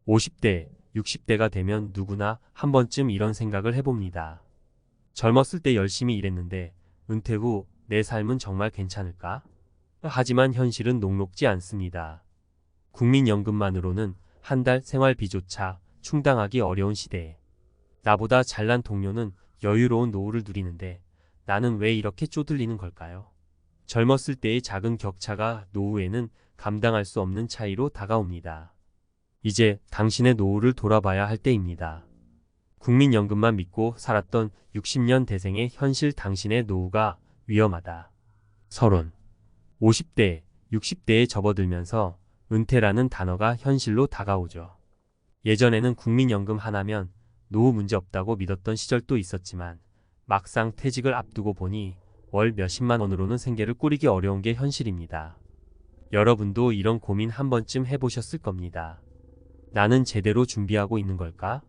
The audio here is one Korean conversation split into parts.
50대, 60대가 되면 누구나 한 번쯤 이런 생각을 해봅니다. 젊었을 때 열심히 일했는데 은퇴 후 내 삶은 정말 괜찮을까? 하지만 현실은 녹록지 않습니다. 국민연금만으로는 한 달 생활비조차 충당하기 어려운 시대에 나보다 잘난 동료는 여유로운 노후를 누리는데 나는 왜 이렇게 쪼들리는 걸까요? 젊었을 때의 작은 격차가 노후에는 감당할 수 없는 차이로 다가옵니다. 이제 당신의 노후를 돌아봐야 할 때입니다. 국민연금만 믿고 살았던 60년 대생의 현실 당신의 노후가 위험하다. 서론 50대, 60대에 접어들면서 은퇴라는 단어가 현실로 다가오죠. 예전에는 국민연금 하나면 노후 문제 없다고 믿었던 시절도 있었지만 막상 퇴직을 앞두고 보니 월 몇십만 원으로는 생계를 꾸리기 어려운 게 현실입니다. 여러분도 이런 고민 한 번쯤 해보셨을 겁니다. 나는 제대로 준비하고 있는 걸까?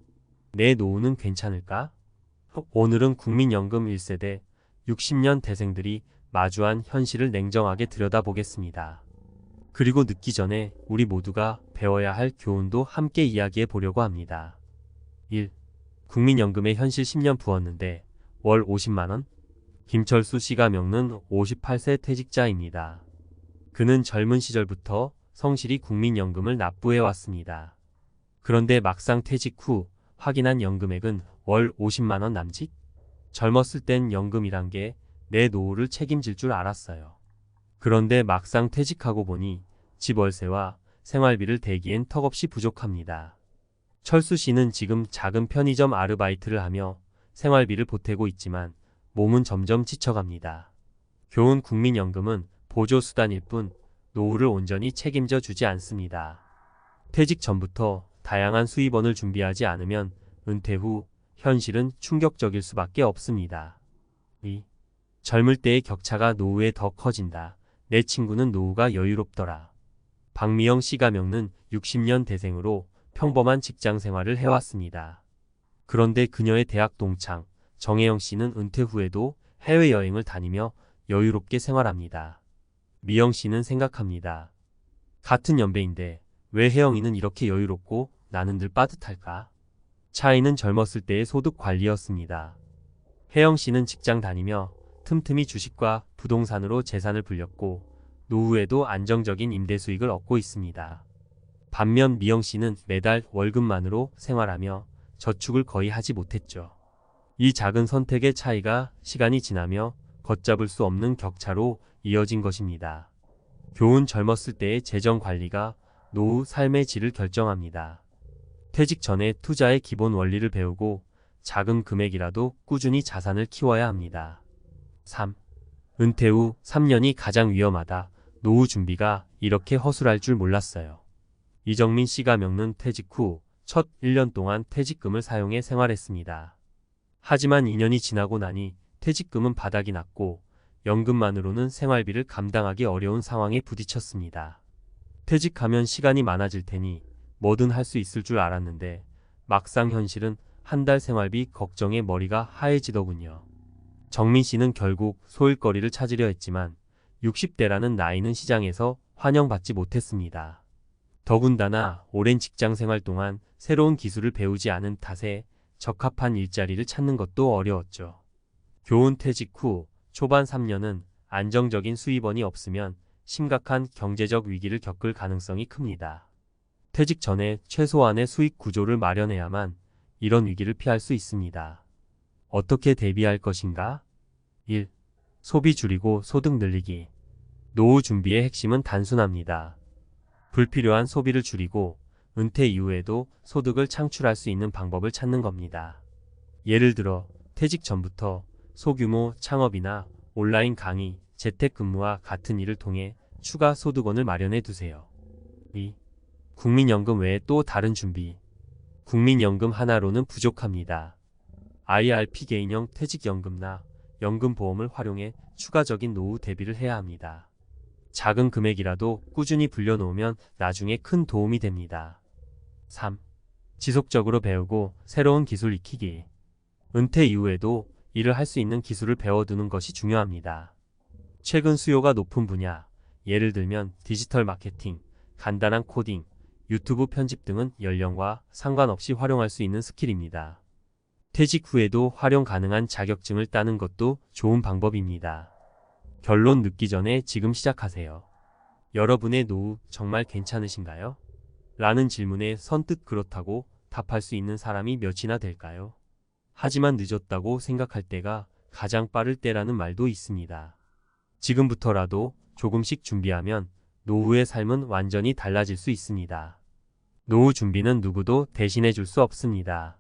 내 노후는 괜찮을까? 오늘은 국민연금 1세대 60년 대생들이 마주한 현실을 냉정하게 들여다보겠습니다. 그리고 늦기 전에 우리 모두가 배워야 할 교훈도 함께 이야기해 보려고 합니다. 1. 국민연금의 현실 10년 부었는데 월 50만 원? 김철수 씨가 겪는 58세 퇴직자입니다. 그는 젊은 시절부터 성실히 국민연금을 납부해 왔습니다. 그런데 막상 퇴직 후 확인한 연금액은 월 50만 원 남짓? 젊었을 땐 연금이란 게 내 노후를 책임질 줄 알았어요. 그런데 막상 퇴직하고 보니 집 월세와 생활비를 대기엔 턱없이 부족합니다. 철수 씨는 지금 작은 편의점 아르바이트를 하며 생활비를 보태고 있지만 몸은 점점 지쳐갑니다. 교훈 국민연금은 보조수단일 뿐 노후를 온전히 책임져 주지 않습니다. 퇴직 전부터 다양한 수입원을 준비하지 않으면 은퇴 후 현실은 충격적일 수밖에 없습니다. 2. 젊을 때의 격차가 노후에 더 커진다. 내 친구는 노후가 여유롭더라. 박미영 씨가 겪는 60년 대생으로 평범한 직장 생활을 해왔습니다. 그런데 그녀의 대학 동창 정혜영 씨는 은퇴 후에도 해외여행을 다니며 여유롭게 생활합니다. 미영 씨는 생각합니다. 같은 연배인데 왜 혜영이는 이렇게 여유롭고 나는 늘 빠듯할까? 차이는 젊었을 때의 소득 관리였습니다. 혜영 씨는 직장 다니며 틈틈이 주식과 부동산으로 재산을 불렸고 노후에도 안정적인 임대 수익을 얻고 있습니다. 반면 미영 씨는 매달 월급만으로 생활하며 저축을 거의 하지 못했죠. 이 작은 선택의 차이가 시간이 지나며 걷잡을 수 없는 격차로 이어진 것입니다. 교훈 젊었을 때의 재정 관리가 노후 삶의 질을 결정합니다. 퇴직 전에 투자의 기본 원리를 배우고 작은 금액이라도 꾸준히 자산을 키워야 합니다. 3. 은퇴 후 3년이 가장 위험하다. 노후 준비가 이렇게 허술할 줄 몰랐어요. 이정민 씨가 겪는 퇴직 후 첫 1년 동안 퇴직금을 사용해 생활했습니다. 하지만 2년이 지나고 나니 퇴직금은 바닥이 났고 연금만으로는 생활비를 감당하기 어려운 상황에 부딪혔습니다. 퇴직하면 시간이 많아질 테니 뭐든 할 수 있을 줄 알았는데 막상 현실은 한 달 생활비 걱정에 머리가 하얘지더군요. 정민 씨는 결국 소일거리를 찾으려 했지만 60대라는 나이는 시장에서 환영받지 못했습니다. 더군다나 오랜 직장 생활 동안 새로운 기술을 배우지 않은 탓에 적합한 일자리를 찾는 것도 어려웠죠. 교훈 퇴직 후 초반 3년은 안정적인 수입원이 없으면 심각한 경제적 위기를 겪을 가능성이 큽니다. 퇴직 전에 최소한의 수익 구조를 마련해야만 이런 위기를 피할 수 있습니다. 어떻게 대비할 것인가? 1. 소비 줄이고 소득 늘리기. 노후 준비의 핵심은 단순합니다. 불필요한 소비를 줄이고 은퇴 이후에도 소득을 창출할 수 있는 방법을 찾는 겁니다. 예를 들어 퇴직 전부터 소규모 창업이나 온라인 강의, 재택근무와 같은 일을 통해 추가 소득원을 마련해 두세요. 2. 국민연금 외에 또 다른 준비. 국민연금 하나로는 부족합니다. IRP 개인형 퇴직연금나 연금보험을 활용해 추가적인 노후 대비를 해야 합니다. 작은 금액이라도 꾸준히 불려놓으면 나중에 큰 도움이 됩니다. 3. 지속적으로 배우고 새로운 기술 익히기. 은퇴 이후에도 일을 할 수 있는 기술을 배워두는 것이 중요합니다. 최근 수요가 높은 분야, 예를 들면 디지털 마케팅, 간단한 코딩, 유튜브 편집 등은 연령과 상관없이 활용할 수 있는 스킬입니다. 퇴직 후에도 활용 가능한 자격증을 따는 것도 좋은 방법입니다. 결론 늦기 전에 지금 시작하세요. 여러분의 노후 정말 괜찮으신가요? 라는 질문에 선뜻 그렇다고 답할 수 있는 사람이 몇이나 될까요? 하지만 늦었다고 생각할 때가 가장 빠를 때라는 말도 있습니다. 지금부터라도 조금씩 준비하면 노후의 삶은 완전히 달라질 수 있습니다. 노후 준비는 누구도 대신해 줄 수 없습니다.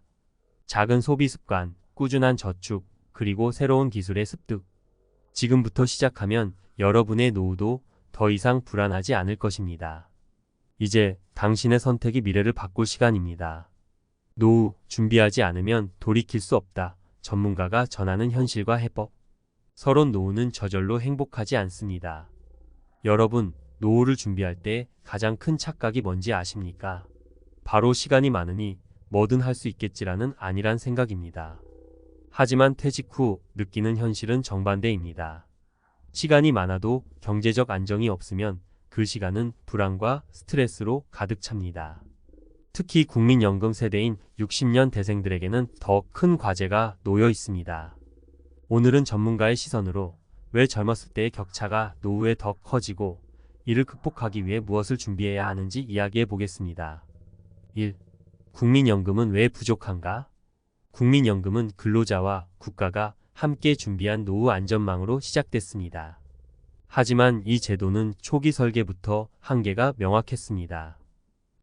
작은 소비 습관, 꾸준한 저축, 그리고 새로운 기술의 습득. 지금부터 시작하면 여러분의 노후도 더 이상 불안하지 않을 것입니다. 이제 당신의 선택이 미래를 바꿀 시간입니다. 노후 준비하지 않으면 돌이킬 수 없다. 전문가가 전하는 현실과 해법. 서론 노후는 저절로 행복하지 않습니다. 여러분, 노후를 준비할 때 가장 큰 착각이 뭔지 아십니까? 바로 시간이 많으니 뭐든 할 수 있겠지라는 아니란 생각입니다. 하지만 퇴직 후 느끼는 현실은 정반대입니다. 시간이 많아도 경제적 안정이 없으면 그 시간은 불안과 스트레스로 가득 찹니다. 특히 국민연금 세대인 60년 대생들에게는 더 큰 과제가 놓여 있습니다. 오늘은 전문가의 시선으로 왜 젊었을 때의 격차가 노후에 더 커지고 이를 극복하기 위해 무엇을 준비해야 하는지 이야기해 보겠습니다. 1. 국민연금은 왜 부족한가? 국민연금은 근로자와 국가가 함께 준비한 노후 안전망으로 시작됐습니다. 하지만 이 제도는 초기 설계부터 한계가 명확했습니다.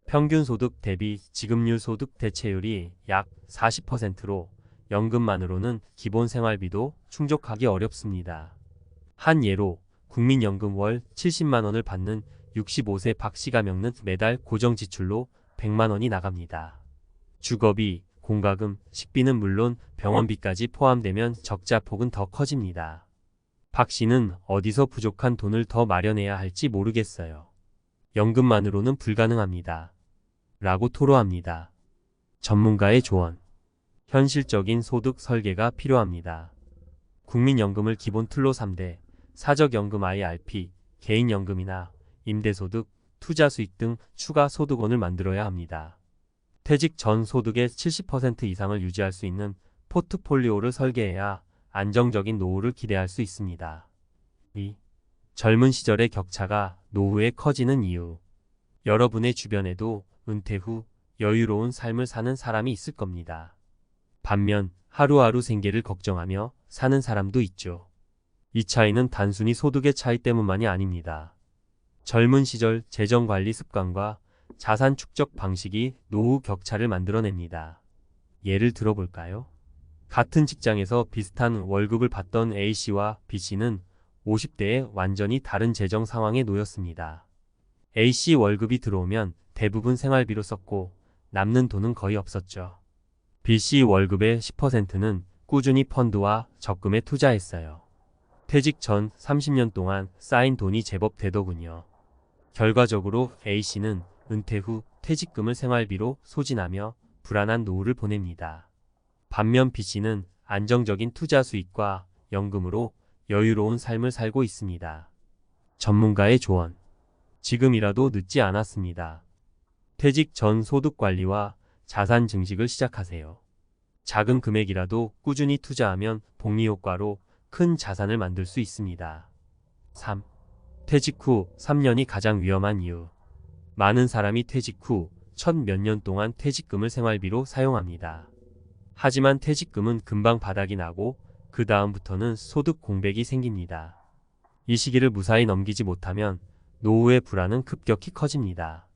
평균 소득 대비 지급률 소득 대체율이 약 40%로 연금만으로는 기본 생활비도 충족하기 어렵습니다. 한 예로 국민연금 월 70만 원을 받는 65세 박 씨가 겪는 매달 고정 지출로 100만 원이 나갑니다. 주거비, 공과금, 식비는 물론 병원비까지 포함되면 적자 폭은 더 커집니다. 박 씨는 어디서 부족한 돈을 더 마련해야 할지 모르겠어요. 연금만으로는 불가능합니다. 라고 토로합니다. 전문가의 조언. 현실적인 소득 설계가 필요합니다. 국민연금을 기본 틀로 3대, 사적연금 IRP, 개인연금이나 임대소득, 투자수익 등 추가 소득원을 만들어야 합니다. 퇴직 전 소득의 70% 이상을 유지할 수 있는 포트폴리오를 설계해야 안정적인 노후를 기대할 수 있습니다. 2. 젊은 시절의 격차가 노후에 커지는 이유. 여러분의 주변에도 은퇴 후 여유로운 삶을 사는 사람이 있을 겁니다. 반면 하루하루 생계를 걱정하며 사는 사람도 있죠. 이 차이는 단순히 소득의 차이 때문만이 아닙니다. 젊은 시절 재정관리 습관과 자산 축적 방식이 노후 격차를 만들어냅니다. 예를 들어볼까요? 같은 직장에서 비슷한 월급을 받던 A씨와 B씨는 50대에 완전히 다른 재정 상황에 놓였습니다. A씨 월급이 들어오면 대부분 생활비로 썼고 남는 돈은 거의 없었죠. B씨 월급의 10%는 꾸준히 펀드와 적금에 투자했어요. 퇴직 전 30년 동안 쌓인 돈이 제법 되더군요. 결과적으로 A씨는 은퇴 후 퇴직금을 생활비로 소진하며 불안한 노후를 보냅니다. 반면 B씨는 안정적인 투자 수익과 연금으로 여유로운 삶을 살고 있습니다. 전문가의 조언. 지금이라도 늦지 않았습니다. 퇴직 전 소득 관리와 자산 증식을 시작하세요. 작은 금액이라도 꾸준히 투자하면 복리 효과로 큰 자산을 만들 수 있습니다. 3. 퇴직 후 3년이 가장 위험한 이유. 많은 사람이 퇴직 후 첫 몇 년 동안 퇴직금을 생활비로 사용합니다. 하지만 퇴직금은 금방 바닥이 나고 그 다음부터는 소득 공백이 생깁니다. 이 시기를 무사히 넘기지 못하면 노후의 불안은 급격히 커집니다.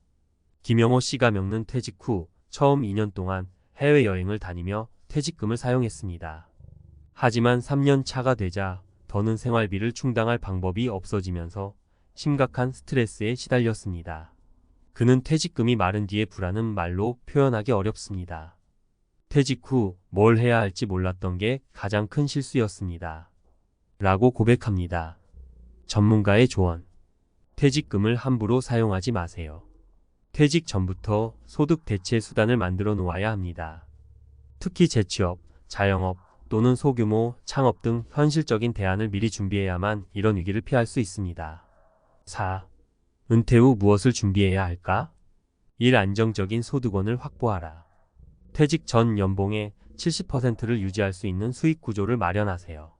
김영호 씨가 겪는 퇴직 후 처음 2년 동안 해외여행을 다니며 퇴직금을 사용했습니다. 하지만 3년 차가 되자 더는 생활비를 충당할 방법이 없어지면서 심각한 스트레스에 시달렸습니다. 그는 퇴직금이 마른 뒤의 불안은 말로 표현하기 어렵습니다. 퇴직 후 뭘 해야 할지 몰랐던 게 가장 큰 실수였습니다. 라고 고백합니다. 전문가의 조언. 퇴직금을 함부로 사용하지 마세요. 퇴직 전부터 소득 대체 수단을 만들어 놓아야 합니다. 특히 재취업, 자영업 또는 소규모 창업 등 현실적인 대안을 미리 준비해야만 이런 위기를 피할 수 있습니다. 4. 은퇴 후 무엇을 준비해야 할까? 일 안정적인 소득원을 확보하라. 퇴직 전 연봉의 70%를 유지할 수 있는 수익 구조를 마련하세요.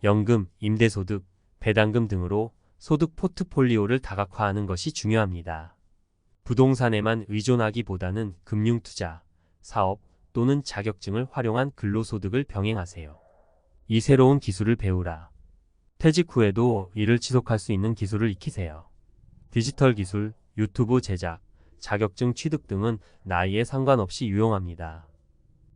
연금, 임대소득, 배당금 등으로 소득 포트폴리오를 다각화하는 것이 중요합니다. 부동산에만 의존하기보다는 금융투자, 사업 또는 자격증을 활용한 근로소득을 병행하세요. 이 새로운 기술을 배우라. 퇴직 후에도 일을 지속할 수 있는 기술을 익히세요. 디지털 기술, 유튜브 제작, 자격증 취득 등은 나이에 상관없이 유용합니다.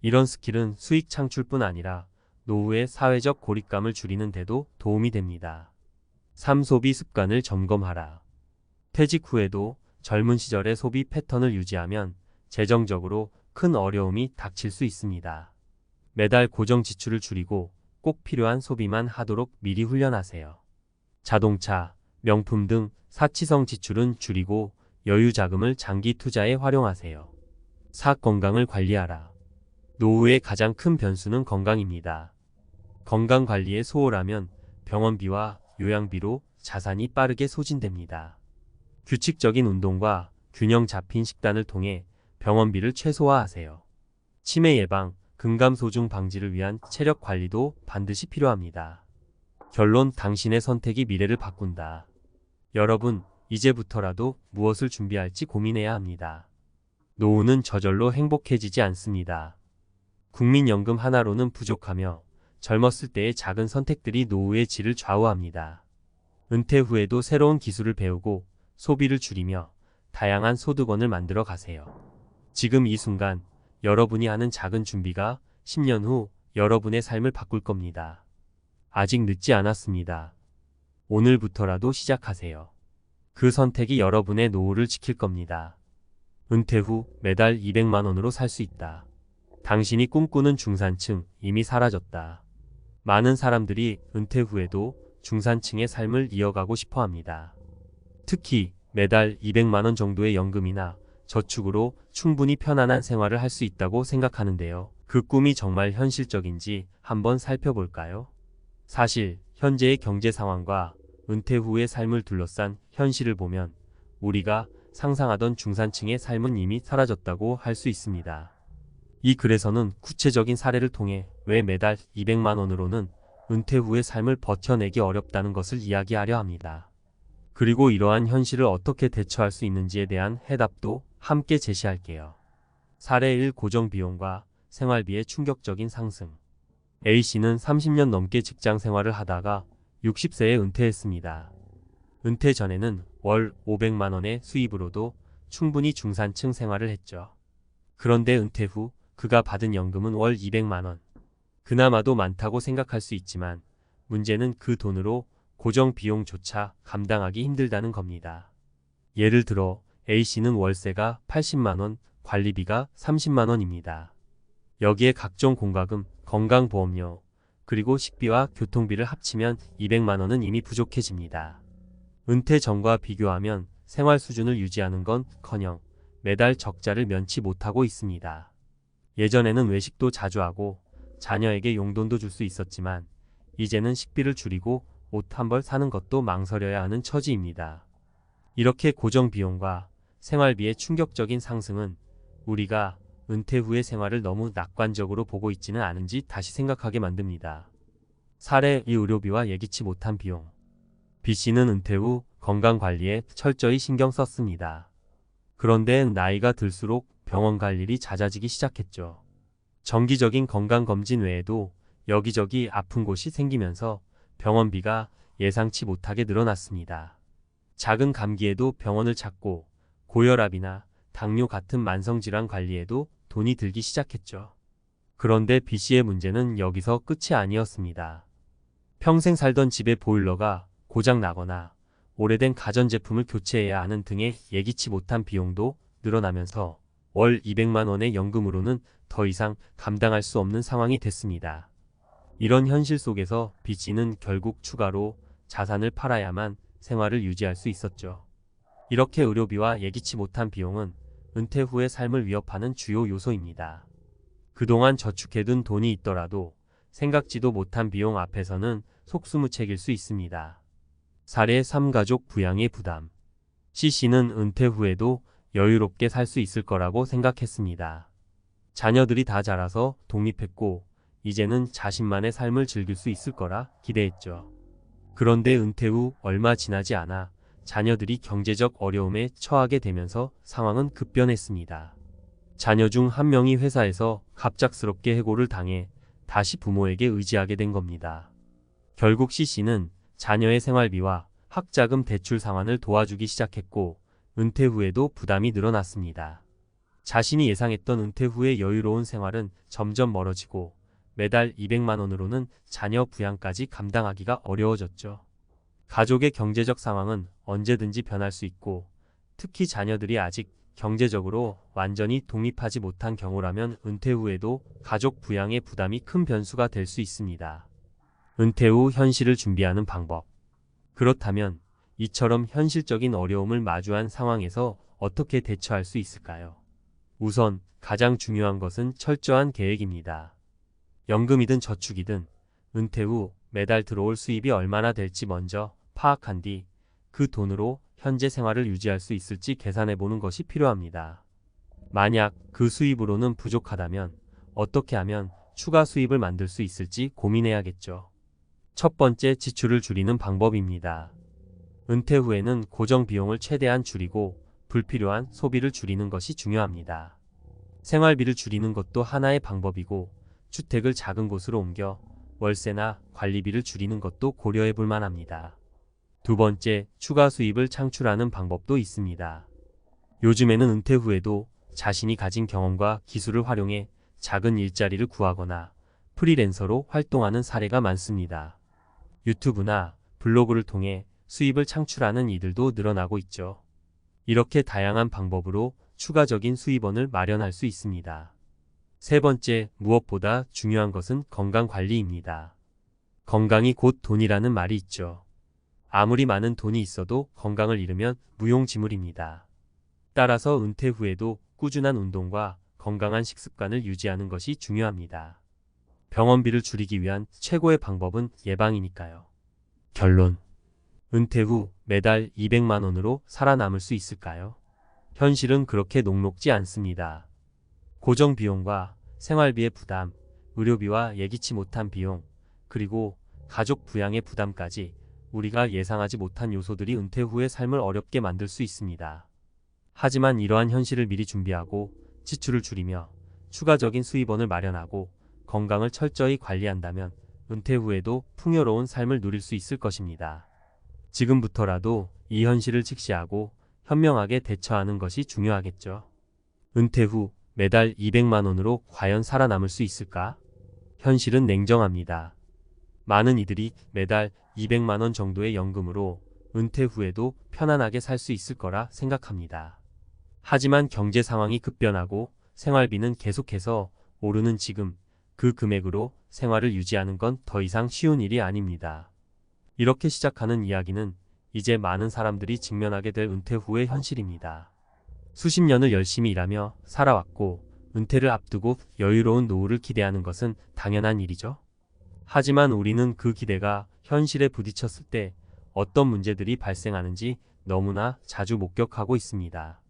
이런 스킬은 수익 창출뿐 아니라 노후의 사회적 고립감을 줄이는 데도 도움이 됩니다. 소비 습관을 점검하라. 퇴직 후에도 젊은 시절의 소비 패턴을 유지하면 재정적으로 큰 어려움이 닥칠 수 있습니다. 매달 고정 지출을 줄이고 꼭 필요한 소비만 하도록 미리 훈련하세요. 자동차, 명품 등 사치성 지출은 줄이고 여유 자금을 장기 투자에 활용하세요. 건강을 관리하라. 노후의 가장 큰 변수는 건강입니다. 건강 관리에 소홀하면 병원비와 요양비로 자산이 빠르게 소진됩니다. 규칙적인 운동과 균형 잡힌 식단을 통해 병원비를 최소화하세요. 치매 예방, 근감소중 방지를 위한 체력 관리도 반드시 필요합니다. 결론, 당신의 선택이 미래를 바꾼다. 여러분, 이제부터라도 무엇을 준비할지 고민해야 합니다. 노후는 저절로 행복해지지 않습니다. 국민연금 하나로는 부족하며 젊었을 때의 작은 선택들이 노후의 질을 좌우합니다. 은퇴 후에도 새로운 기술을 배우고 소비를 줄이며 다양한 소득원을 만들어 가세요. 지금 이 순간 여러분이 하는 작은 준비가 10년 후 여러분의 삶을 바꿀 겁니다. 아직 늦지 않았습니다. 오늘부터라도 시작하세요. 그 선택이 여러분의 노후를 지킬 겁니다. 은퇴 후 매달 200만 원으로 살 수 있다. 당신이 꿈꾸는 중산층 이미 사라졌다. 많은 사람들이 은퇴 후에도 중산층의 삶을 이어가고 싶어 합니다. 특히 매달 200만 원 정도의 연금이나 저축으로 충분히 편안한 생활을 할 수 있다고 생각하는데요. 그 꿈이 정말 현실적인지 한번 살펴볼까요? 사실 현재의 경제 상황과 은퇴 후의 삶을 둘러싼 현실을 보면 우리가 상상하던 중산층의 삶은 이미 사라졌다고 할 수 있습니다. 이 글에서는 구체적인 사례를 통해 왜 매달 200만 원으로는 은퇴 후의 삶을 버텨내기 어렵다는 것을 이야기하려 합니다. 그리고 이러한 현실을 어떻게 대처할 수 있는지에 대한 해답도 함께 제시할게요. 사례 1. 고정비용과 생활비의 충격적인 상승. A씨는 30년 넘게 직장 생활을 하다가 60세에 은퇴했습니다. 은퇴 전에는 월 500만 원의 수입으로도 충분히 중산층 생활을 했죠. 그런데 은퇴 후 그가 받은 연금은 월 200만 원. 그나마도 많다고 생각할 수 있지만 문제는 그 돈으로 고정 비용조차 감당하기 힘들다는 겁니다. 예를 들어 A씨는 월세가 80만 원, 관리비가 30만 원입니다. 여기에 각종 공과금, 건강보험료, 그리고 식비와 교통비를 합치면 200만 원은 이미 부족해집니다. 은퇴 전과 비교하면 생활 수준을 유지하는 건커녕 매달 적자를 면치 못하고 있습니다. 예전에는 외식도 자주 하고 자녀에게 용돈도 줄 수 있었지만 이제는 식비를 줄이고 옷 한 벌 사는 것도 망설여야 하는 처지입니다. 이렇게 고정 비용과 생활비의 충격적인 상승은 우리가 은퇴 후의 생활을 너무 낙관적으로 보고 있지는 않은지 다시 생각하게 만듭니다. 사례 2. 의료비와 예기치 못한 비용. B씨는 은퇴 후 건강관리에 철저히 신경 썼습니다. 그런데 나이가 들수록 병원 갈 일이 잦아지기 시작했죠. 정기적인 건강검진 외에도 여기저기 아픈 곳이 생기면서 병원비가 예상치 못하게 늘어났습니다. 작은 감기에도 병원을 찾고 고혈압이나 당뇨 같은 만성질환 관리에도 돈이 들기 시작했죠. 그런데 B씨의 문제는 여기서 끝이 아니었습니다. 평생 살던 집의 보일러가 고장 나거나 오래된 가전제품을 교체해야 하는 등의 예기치 못한 비용도 늘어나면서 월 200만 원의 연금으로는 더 이상 감당할 수 없는 상황이 됐습니다. 이런 현실 속에서 B씨는 결국 추가로 자산을 팔아야만 생활을 유지할 수 있었죠. 이렇게 의료비와 예기치 못한 비용은 은퇴 후의 삶을 위협하는 주요 요소입니다. 그동안 저축해둔 돈이 있더라도 생각지도 못한 비용 앞에서는 속수무책일 수 있습니다. 사례 3. 가족 부양의 부담. C씨는 은퇴 후에도 여유롭게 살 수 있을 거라고 생각했습니다. 자녀들이 다 자라서 독립했고 이제는 자신만의 삶을 즐길 수 있을 거라 기대했죠. 그런데 은퇴 후 얼마 지나지 않아 자녀들이 경제적 어려움에 처하게 되면서 상황은 급변했습니다. 자녀 중 한 명이 회사에서 갑작스럽게 해고를 당해 다시 부모에게 의지하게 된 겁니다. 결국 C씨는 자녀의 생활비와 학자금 대출 상환을 도와주기 시작했고 은퇴 후에도 부담이 늘어났습니다. 자신이 예상했던 은퇴 후의 여유로운 생활은 점점 멀어지고 매달 200만 원으로는 자녀 부양까지 감당하기가 어려워졌죠. 가족의 경제적 상황은 언제든지 변할 수 있고 특히 자녀들이 아직 경제적으로 완전히 독립하지 못한 경우라면 은퇴 후에도 가족 부양의 부담이 큰 변수가 될 수 있습니다. 은퇴 후 현실을 준비하는 방법. 그렇다면 이처럼 현실적인 어려움을 마주한 상황에서 어떻게 대처할 수 있을까요? 우선 가장 중요한 것은 철저한 계획입니다. 연금이든 저축이든 은퇴 후 매달 들어올 수입이 얼마나 될지 먼저 파악한 뒤 그 돈으로 현재 생활을 유지할 수 있을지 계산해 보는 것이 필요합니다. 만약 그 수입으로는 부족하다면 어떻게 하면 추가 수입을 만들 수 있을지 고민해야겠죠. 첫 번째, 지출을 줄이는 방법입니다. 은퇴 후에는 고정 비용을 최대한 줄이고 불필요한 소비를 줄이는 것이 중요합니다. 생활비를 줄이는 것도 하나의 방법이고 주택을 작은 곳으로 옮겨 월세나 관리비를 줄이는 것도 고려해 볼 만합니다. 두 번째, 추가 수입을 창출하는 방법도 있습니다. 요즘에는 은퇴 후에도 자신이 가진 경험과 기술을 활용해 작은 일자리를 구하거나 프리랜서로 활동하는 사례가 많습니다. 유튜브나 블로그를 통해 수입을 창출하는 이들도 늘어나고 있죠. 이렇게 다양한 방법으로 추가적인 수입원을 마련할 수 있습니다. 세 번째, 무엇보다 중요한 것은 건강관리입니다. 건강이 곧 돈이라는 말이 있죠. 아무리 많은 돈이 있어도 건강을 잃으면 무용지물입니다. 따라서 은퇴 후에도 꾸준한 운동과 건강한 식습관을 유지하는 것이 중요합니다. 병원비를 줄이기 위한 최고의 방법은 예방이니까요. 결론. 은퇴 후 매달 200만 원으로 살아남을 수 있을까요? 현실은 그렇게 녹록지 않습니다. 고정 비용과 생활비의 부담, 의료비와 예기치 못한 비용, 그리고 가족 부양의 부담까지 우리가 예상하지 못한 요소들이 은퇴 후의 삶을 어렵게 만들 수 있습니다. 하지만 이러한 현실을 미리 준비하고 지출을 줄이며 추가적인 수입원을 마련하고 건강을 철저히 관리한다면 은퇴 후에도 풍요로운 삶을 누릴 수 있을 것입니다. 지금부터라도 이 현실을 직시하고 현명하게 대처하는 것이 중요하겠죠. 은퇴 후 매달 200만 원으로 과연 살아남을 수 있을까? 현실은 냉정합니다. 많은 이들이 매달 200만 원 정도의 연금으로 은퇴 후에도 편안하게 살 수 있을 거라 생각합니다. 하지만 경제 상황이 급변하고 생활비는 계속해서 오르는 지금 그 금액으로 생활을 유지하는 건 더 이상 쉬운 일이 아닙니다. 이렇게 시작하는 이야기는 이제 많은 사람들이 직면하게 될 은퇴 후의 현실입니다. 수십 년을 열심히 일하며 살아왔고 은퇴를 앞두고 여유로운 노후를 기대하는 것은 당연한 일이죠. 하지만 우리는 그 기대가 현실에 부딪혔을 때 어떤 문제들이 발생하는지 너무나 자주 목격하고 있습니다.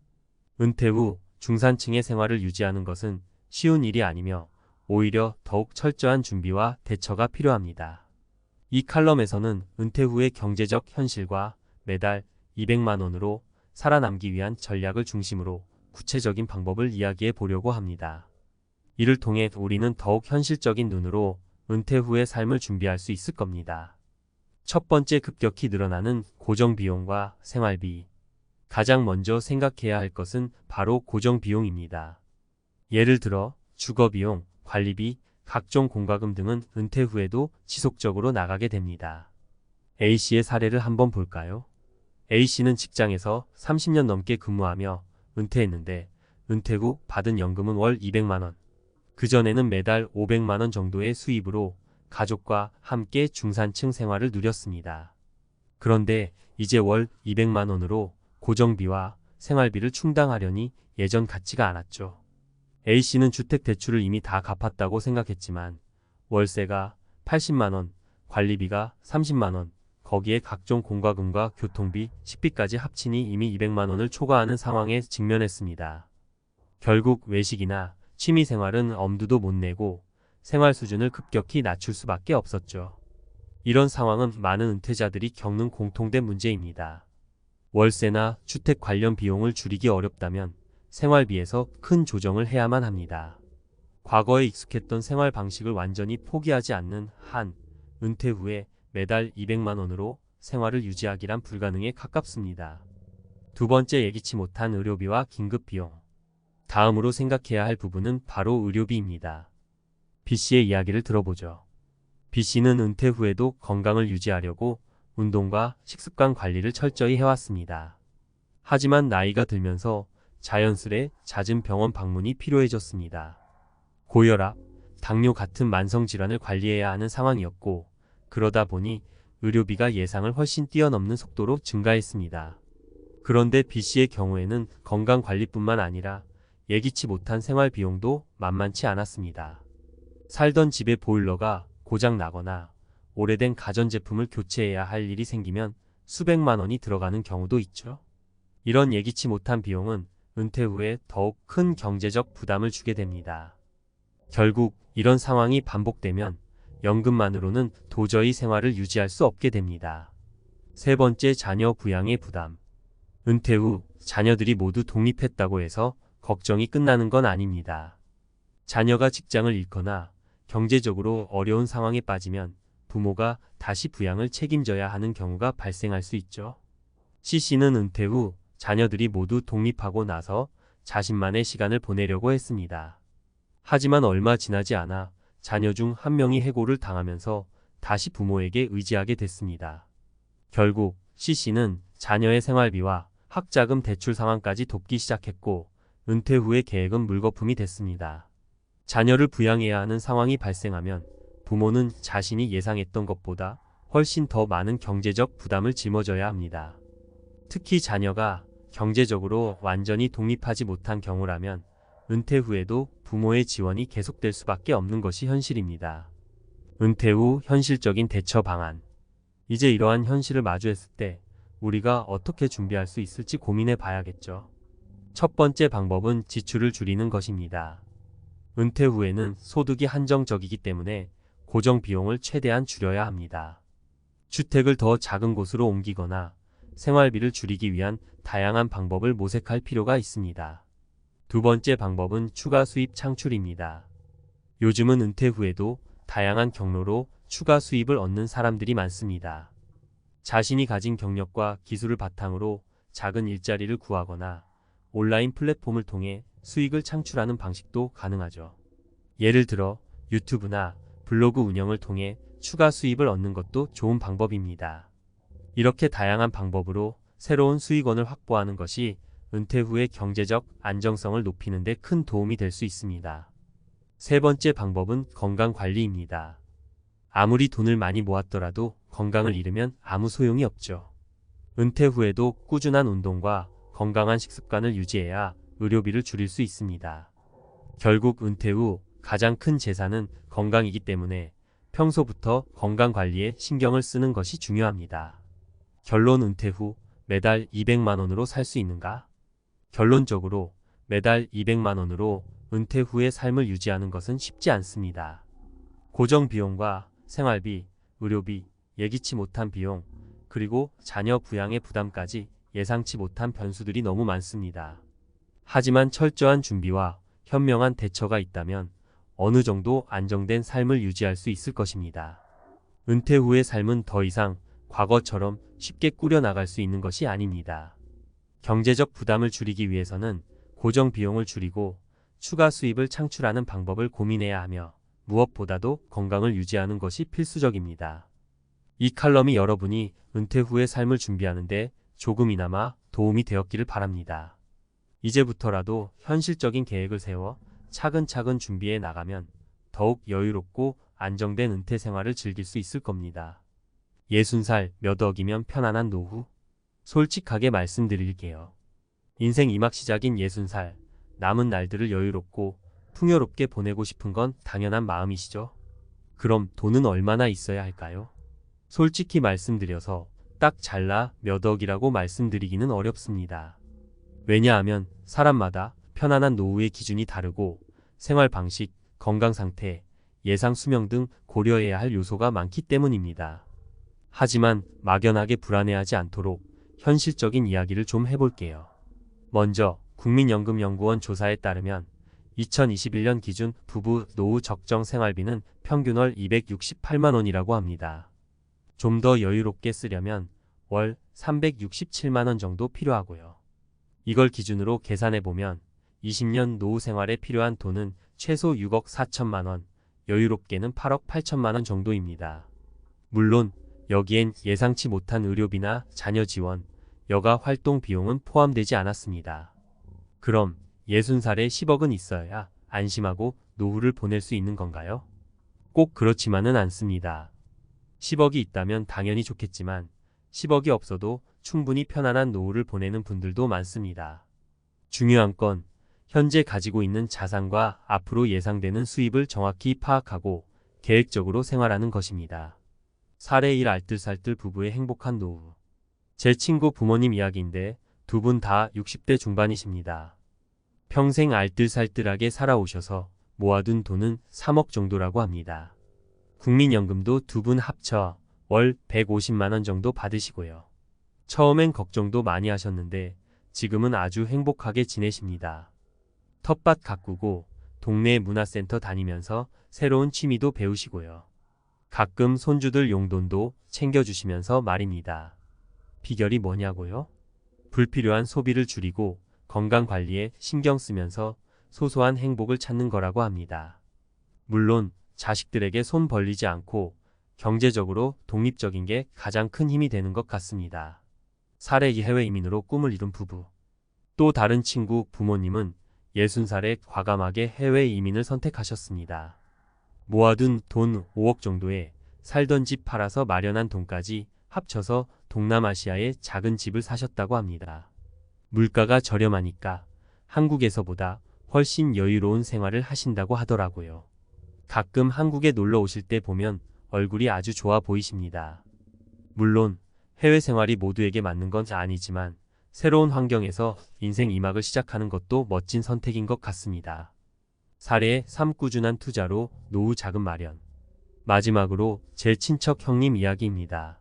은퇴 후 중산층의 생활을 유지하는 것은 쉬운 일이 아니며 오히려 더욱 철저한 준비와 대처가 필요합니다. 이 칼럼에서는 은퇴 후의 경제적 현실과 매달 200만 원으로 살아남기 위한 전략을 중심으로 구체적인 방법을 이야기해 보려고 합니다. 이를 통해 우리는 더욱 현실적인 눈으로 은퇴 후의 삶을 준비할 수 있을 겁니다. 첫 번째, 급격히 늘어나는 고정비용과 생활비. 가장 먼저 생각해야 할 것은 바로 고정비용입니다. 예를 들어 주거비용, 관리비, 각종 공과금 등은 은퇴 후에도 지속적으로 나가게 됩니다. A씨의 사례를 한번 볼까요? A씨는 직장에서 30년 넘게 근무하며 은퇴했는데 은퇴 후 받은 연금은 월 200만 원. 그전에는 매달 500만 원 정도의 수입으로 가족과 함께 중산층 생활을 누렸습니다. 그런데 이제 월 200만 원으로 고정비와 생활비를 충당하려니 예전 같지가 않았죠. A씨는 주택 대출을 이미 다 갚았다고 생각했지만 월세가 80만 원, 관리비가 30만 원, 거기에 각종 공과금과 교통비, 식비까지 합치니 이미 200만 원을 초과하는 상황에 직면했습니다. 결국 외식이나 취미생활은 엄두도 못 내고 생활 수준을 급격히 낮출 수밖에 없었죠. 이런 상황은 많은 은퇴자들이 겪는 공통된 문제입니다. 월세나 주택 관련 비용을 줄이기 어렵다면 생활비에서 큰 조정을 해야만 합니다. 과거에 익숙했던 생활 방식을 완전히 포기하지 않는 한, 은퇴 후에 매달 200만 원으로 생활을 유지하기란 불가능에 가깝습니다. 두 번째, 예기치 못한 의료비와 긴급비용. 다음으로 생각해야 할 부분은 바로 의료비입니다. B씨의 이야기를 들어보죠. B씨는 은퇴 후에도 건강을 유지하려고 운동과 식습관 관리를 철저히 해왔습니다. 하지만 나이가 들면서 자연스레 잦은 병원 방문이 필요해졌습니다. 고혈압, 당뇨 같은 만성질환을 관리해야 하는 상황이었고, 그러다 보니 의료비가 예상을 훨씬 뛰어넘는 속도로 증가했습니다. 그런데 B씨의 경우에는 건강관리뿐만 아니라 예기치 못한 생활 비용도 만만치 않았습니다. 살던 집의 보일러가 고장 나거나 오래된 가전제품을 교체해야 할 일이 생기면 수백만 원이 들어가는 경우도 있죠. 이런 예기치 못한 비용은 은퇴 후에 더욱 큰 경제적 부담을 주게 됩니다. 결국 이런 상황이 반복되면 연금만으로는 도저히 생활을 유지할 수 없게 됩니다. 세 번째, 자녀 부양의 부담. 은퇴 후 자녀들이 모두 독립했다고 해서 걱정이 끝나는 건 아닙니다. 자녀가 직장을 잃거나 경제적으로 어려운 상황에 빠지면 부모가 다시 부양을 책임져야 하는 경우가 발생할 수 있죠. C씨는 은퇴 후 자녀들이 모두 독립하고 나서 자신만의 시간을 보내려고 했습니다. 하지만 얼마 지나지 않아 자녀 중 한 명이 해고를 당하면서 다시 부모에게 의지하게 됐습니다. 결국 C씨는 자녀의 생활비와 학자금 대출 상환까지 돕기 시작했고, 은퇴 후의 계획은 물거품이 됐습니다. 자녀를 부양해야 하는 상황이 발생하면 부모는 자신이 예상했던 것보다 훨씬 더 많은 경제적 부담을 짊어져야 합니다. 특히 자녀가 경제적으로 완전히 독립하지 못한 경우라면 은퇴 후에도 부모의 지원이 계속될 수밖에 없는 것이 현실입니다. 은퇴 후 현실적인 대처 방안. 이제 이러한 현실을 마주했을 때 우리가 어떻게 준비할 수 있을지 고민해 봐야겠죠. 첫 번째 방법은 지출을 줄이는 것입니다. 은퇴 후에는 소득이 한정적이기 때문에 고정 비용을 최대한 줄여야 합니다. 주택을 더 작은 곳으로 옮기거나 생활비를 줄이기 위한 다양한 방법을 모색할 필요가 있습니다. 두 번째 방법은 추가 수입 창출입니다. 요즘은 은퇴 후에도 다양한 경로로 추가 수입을 얻는 사람들이 많습니다. 자신이 가진 경력과 기술을 바탕으로 작은 일자리를 구하거나 온라인 플랫폼을 통해 수익을 창출하는 방식도 가능하죠. 예를 들어 유튜브나 블로그 운영을 통해 추가 수입을 얻는 것도 좋은 방법입니다. 이렇게 다양한 방법으로 새로운 수익원을 확보하는 것이 은퇴 후의 경제적 안정성을 높이는 데 큰 도움이 될 수 있습니다. 세 번째 방법은 건강관리입니다. 아무리 돈을 많이 모았더라도 건강을 잃으면 아무 소용이 없죠. 은퇴 후에도 꾸준한 운동과 건강한 식습관을 유지해야 의료비를 줄일 수 있습니다. 결국 은퇴 후 가장 큰 재산은 건강이기 때문에 평소부터 건강관리에 신경을 쓰는 것이 중요합니다. 결론, 은퇴 후 매달 200만 원으로 살 수 있는가? 결론적으로 매달 200만 원으로 은퇴 후의 삶을 유지하는 것은 쉽지 않습니다. 고정 비용과 생활비, 의료비, 예기치 못한 비용, 그리고 자녀 부양의 부담까지 예상치 못한 변수들이 너무 많습니다. 하지만 철저한 준비와 현명한 대처가 있다면 어느 정도 안정된 삶을 유지할 수 있을 것입니다. 은퇴 후의 삶은 더 이상 과거처럼 쉽게 꾸려나갈 수 있는 것이 아닙니다. 경제적 부담을 줄이기 위해서는 고정 비용을 줄이고 추가 수입을 창출하는 방법을 고민해야 하며 무엇보다도 건강을 유지하는 것이 필수적입니다. 이 칼럼이 여러분이 은퇴 후의 삶을 준비하는데 조금이나마 도움이 되었기를 바랍니다. 이제부터라도 현실적인 계획을 세워 차근차근 준비해 나가면 더욱 여유롭고 안정된 은퇴 생활을 즐길 수 있을 겁니다. 60살 몇 억이면 편안한 노후? 솔직하게 말씀드릴게요. 인생 이막 시작인 60살, 남은 날들을 여유롭고 풍요롭게 보내고 싶은 건 당연한 마음이시죠? 그럼 돈은 얼마나 있어야 할까요? 솔직히 말씀드려서 딱 잘라 몇 억이라고 말씀드리기는 어렵습니다. 왜냐하면 사람마다 편안한 노후의 기준이 다르고 생활 방식, 건강 상태, 예상 수명 등 고려해야 할 요소가 많기 때문입니다. 하지만 막연하게 불안해하지 않도록 현실적인 이야기를 좀 해볼게요. 먼저 국민연금연구원 조사에 따르면 2021년 기준 부부 노후 적정 생활비는 평균 월 268만 원이라고 합니다. 좀 더 여유롭게 쓰려면 월 367만 원 정도 필요하고요. 이걸 기준으로 계산해보면 20년 노후 생활에 필요한 돈은 최소 6억 4천만 원, 여유롭게는 8억 8천만 원 정도입니다. 물론 여기엔 예상치 못한 의료비나 자녀 지원, 여가 활동 비용은 포함되지 않았습니다. 그럼 60살에 10억은 있어야 안심하고 노후를 보낼 수 있는 건가요? 꼭 그렇지만은 않습니다. 10억이 있다면 당연히 좋겠지만 10억이 없어도 충분히 편안한 노후를 보내는 분들도 많습니다. 중요한 건 현재 가지고 있는 자산과 앞으로 예상되는 수입을 정확히 파악하고 계획적으로 생활하는 것입니다. 사례 1 알뜰살뜰 부부의 행복한 노후. 제 친구 부모님 이야기인데 두 분 다 60대 중반이십니다. 평생 알뜰살뜰하게 살아오셔서 모아둔 돈은 3억 정도라고 합니다. 국민연금도 두 분 합쳐 월 150만 원 정도 받으시고요. 처음엔 걱정도 많이 하셨는데 지금은 아주 행복하게 지내십니다. 텃밭 가꾸고 동네 문화센터 다니면서 새로운 취미도 배우시고요. 가끔 손주들 용돈도 챙겨주시면서 말입니다. 비결이 뭐냐고요? 불필요한 소비를 줄이고 건강관리에 신경 쓰면서 소소한 행복을 찾는 거라고 합니다. 물론 자식들에게 손 벌리지 않고 경제적으로 독립적인 게 가장 큰 힘이 되는 것 같습니다. 사례 2 해외 이민으로 꿈을 이룬 부부. 또 다른 친구 부모님은 60살에 과감하게 해외 이민을 선택하셨습니다. 모아둔 돈 5억 정도에 살던 집 팔아서 마련한 돈까지 합쳐서 동남아시아에 작은 집을 사셨다고 합니다. 물가가 저렴하니까 한국에서보다 훨씬 여유로운 생활을 하신다고 하더라고요. 가끔 한국에 놀러 오실 때 보면 얼굴이 아주 좋아 보이십니다. 물론 해외 생활이 모두에게 맞는 건 아니지만 새로운 환경에서 인생 2막을 시작하는 것도 멋진 선택인 것 같습니다. 사례 3 꾸준한 투자로 노후 자금 마련. 마지막으로 제 친척 형님 이야기입니다.